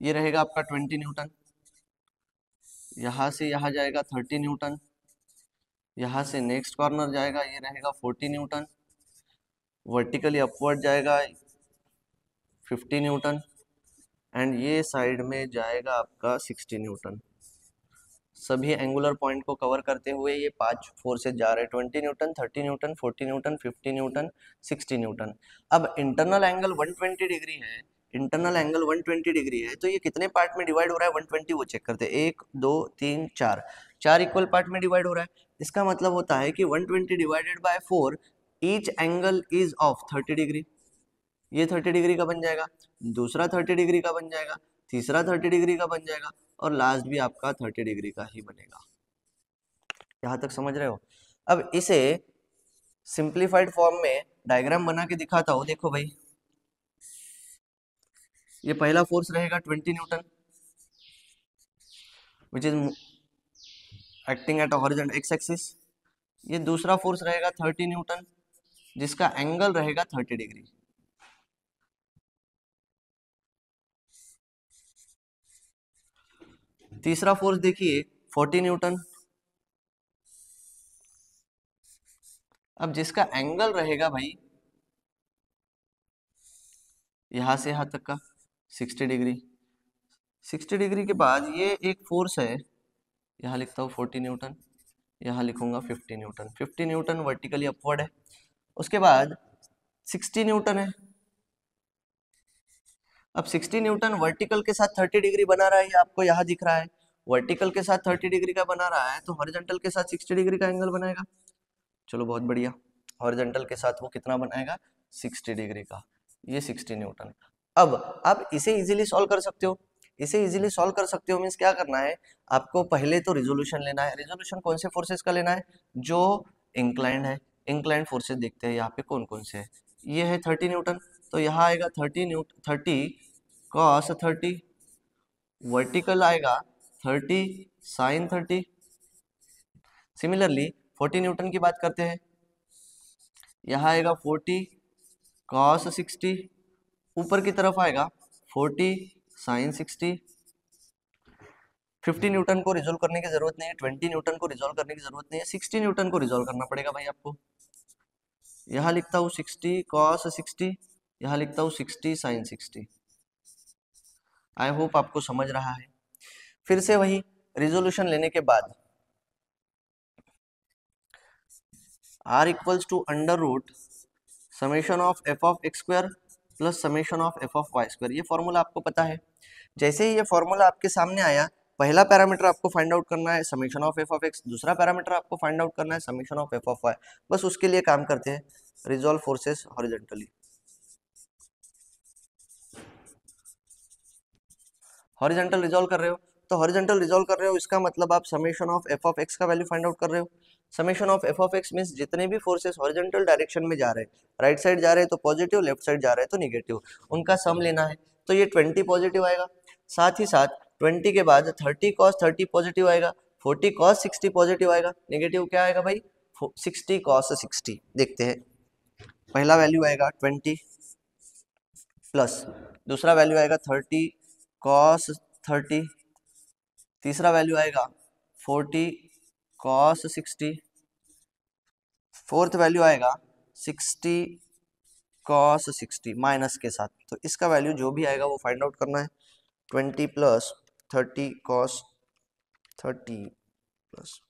ये रहेगा आपका 20 न्यूटन, यहां से यहां जाएगा 30 न्यूटन, यहां से नेक्स्ट कॉर्नर जाएगा, ये रहेगा 40 न्यूटन, वर्टिकली अपवर्ड जाएगा 50 न्यूटन एंड ये साइड में जाएगा आपका 60 न्यूटन। सभी एंगुलर पॉइंट को कवर करते हुए ये 5 फोर्सेज जा रहे हैं, 20 Newton, 30 Newton, 40 Newton, 50 Newton, 60 Newton. अब इंटरनल एंगल 120 डिग्री है, इंटरनल एंगल 120 डिग्री है, तो ये कितने पार्ट में डिवाइड हो रहा है 120, वो चेक करते हैं। 1 2 3 4, 4 इक्वल पार्ट में डिवाइड हो रहा है। इसका मतलब होता है कि 120 divided by 4, each angle is of 30 degree. ये 30 डिग्री का बन जाएगा, दूसरा 30 डिग्री का बन जाएगा, तीसरा 30 डिग्री का बन जाएगा, और लास्ट भी आपका 30 डिग्री का ही बनेगा। यहां तक समझ रहे हो? अब इसे सिंप्लीफाइड फॉर्म में डायग्राम बना के दिखाता हूं। देखो भाई, ये पहला फोर्स रहेगा 20 Newton which is acting eight horizontal x axis. ये दूसरा फोर्स रहेगा 30 न्यूटन जिसका एंगल रहेगा 30 डिग्री। तीसरा फोर्स देखिए 40 न्यूटन, अब जिसका एंगल रहेगा भाई यहां से यहां तक का 60 डिग्री। 60 डिग्री के बाद ये एक फोर्स है, यहाँ लिखता हूँ 40 न्यूटन, यहाँ लिखूंगा 50 न्यूटन। 50 न्यूटन वर्टिकली अपवर्ड है। उसके बाद 60 न्यूटन है। अब 60 न्यूटन वर्टिकल के साथ 30 डिग्री बना रहा है, ये आपको यहाँ दिख रहा है। वर्टिकल के साथ 30 डिग्री का बना रहा है तो हॉरिजॉन्टल के साथ 60 डिग्री का एंगल बनाएगा। चलो बहुत बढ़िया, हॉरिजॉन्टल के साथ वो कितना बनाएगा 60 डिग्री का, ये 60 न्यूटन। अब आप इसे इजीली सॉल्व कर सकते हो। इसे इजीली सॉल्व कर सकते हो मीन्स क्या करना है आपको, पहले तो रिजोल्यूशन लेना है। रिजोल्यूशन कौन से फोर्सेस का लेना है, जो इंक्लाइंड है। इंक्लाइंड फोर्सेस देखते हैं यहाँ पे कौन कौन से है। ये है 30 न्यूटन, तो यहाँ आएगा 30 कॉस 30, वर्टिकल आएगा 30 साइन 30। सिमिलरली 40 न्यूटन की बात करते हैं, यहाँ आएगा 40 कॉस 60, ऊपर की तरफ आएगा 40 साइन 60। 50 न्यूटन को रिजोल्व करने की जरूरत नहीं है, 20 न्यूटन को रिजोल्व करने की जरूरत नहीं है, 60 न्यूटन को रिजोल्व करना पड़ेगा भाई आपको। यहाँ लिखता हूँ 60 कॉस 60, यहाँ लिखता हूँ 60 साइन 60। आई होप आपको समझ रहा है। फिर से वही रिजोल्यूशन लेने के बाद r equals to under root summation of F of X square plus summation of F of Y square. ये फॉर्मूला आपको पता है। जैसे ही ये फॉर्मूला आपके सामने आया, पहला पैरामीटर आपको फाइंड आउट करना है summation of F of X, दूसरा पैरामीटर आपको फाइंड आउट करना है summation of F of Y. बस उसके लिए काम करते हैं, resolve forces horizontally. Horizontal resolve कर रहे हो, तो हॉरिजॉन्टल रिजॉल्व कर रहे हो इसका मतलब आप summation of F of X का वैल्यू फाइंड आउट कर रहे हो। Summation of F of x means जितने भी फोर्सेस हॉरिजॉन्टल डायरेक्शन में जा रहे हैं, राइट साइड जा रहे हैं तो पॉजिटिव, लेफ्ट साइड जा रहे हैं तो निगेटिव, उनका सम लेना है। तो ये 20 पॉजिटिव आएगा, साथ ही साथ 20 के बाद 30 कॉस 30 पॉजिटिव आएगा, 40 कॉस 60 पॉजिटिव आएगा, नेगेटिव क्या आएगा भाई 60 कॉस 60। देखते हैं, पहला वैल्यू आएगा 20 प्लस दूसरा वैल्यू आएगा 30 कॉस 30, तीसरा वैल्यू आएगा 40 कॉस 60, फोर्थ वैल्यू आएगा 60 कॉस 60 माइनस के साथ। तो इसका वैल्यू जो भी आएगा वो फाइंड आउट करना है। 20 plus 30 cos 30 plus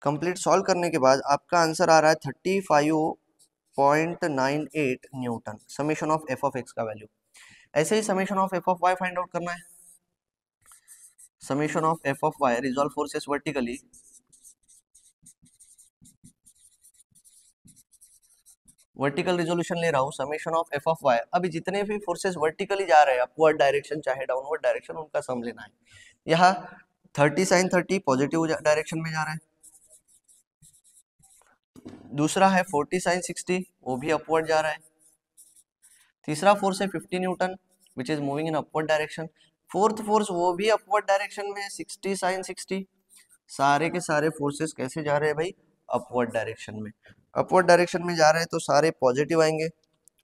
complete solve करने के बाद आपका आंसर आ रहा है 35.98 newton, summation of F of X का वैल्यू। ऐसे ही summation of F of Y find out करना है। Summation of F of Y, resolve forces vertically, vertical resolution ले रहा हूँ summation of F of Y. अभी जितने भी फोर्सेस वर्टिकली जा रहे हैं अपवर्ड डायरेक्शन चाहे डाउनवर्ड डायरेक्शन, उनका सम लेना है। यहाँ 30 साइन 30 पॉजिटिव डायरेक्शन में जा रहा है, दूसरा है 40 साइन 60 वो भी अपवर्ड जा रहा है, तीसरा फोर्स है 50 Newton which is moving in upward direction, fourth force वो भी अपवर्ड डायरेक्शन में 60 साइन 60। सारे के सारे फोर्सेस कैसे जा रहे हैं भाई अपवर्ड डायरेक्शन में। अपवर्ड डायरेक्शन में जा रहे हैं तो सारे पॉजिटिव आएंगे।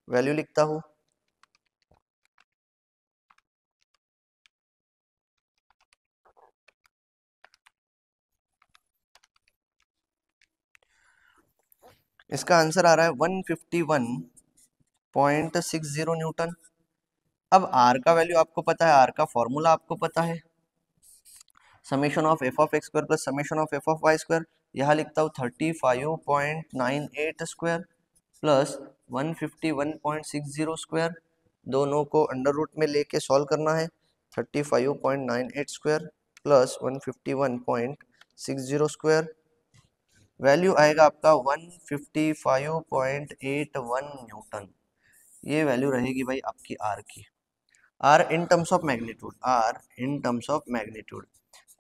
वैल्यू लिखता हूँ, इसका आंसर आ रहा है 151.60 न्यूटन। अब आर का वैल्यू आपको पता है, आर का फॉर्मूला आपको पता है, summation of F of X square plus summation of F of Y square. यहाँ लिखता हूँ 35.98 स्क्वायर प्लस 151.60 स्क्वायर, दोनों को अंडर रूट में लेके सॉल्व करना है। 35.98 स्क्वायर प्लस 151.60 स्क्वायर, वैल्यू आएगा आपका 155.81 न्यूटन। ये वैल्यू रहेगी भाई आपकी आर की, R in terms of magnitude, R in terms of magnitude.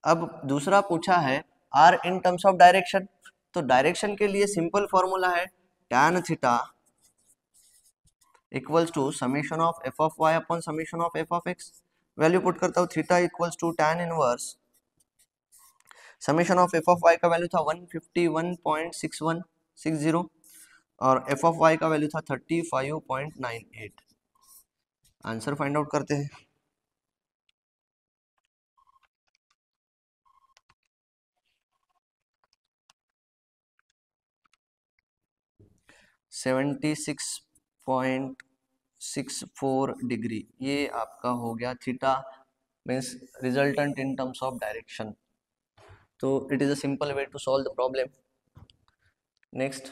अब दूसरा पूछा है R in terms of direction, तो डायरेक्शन के लिए सिंपल फॉर्मूला है tan theta equals to summation of F of Y upon summation of F of X. Value put करता हूँ, theta equals to tan inverse summation of F of Y का value था 151.6160 और F of Y का value था 35.98। Answer find out करते हैं। .64 degree, ये आपका हो गया theta means resultant in terms of direction. तो it is a simple way to solve the problem. Next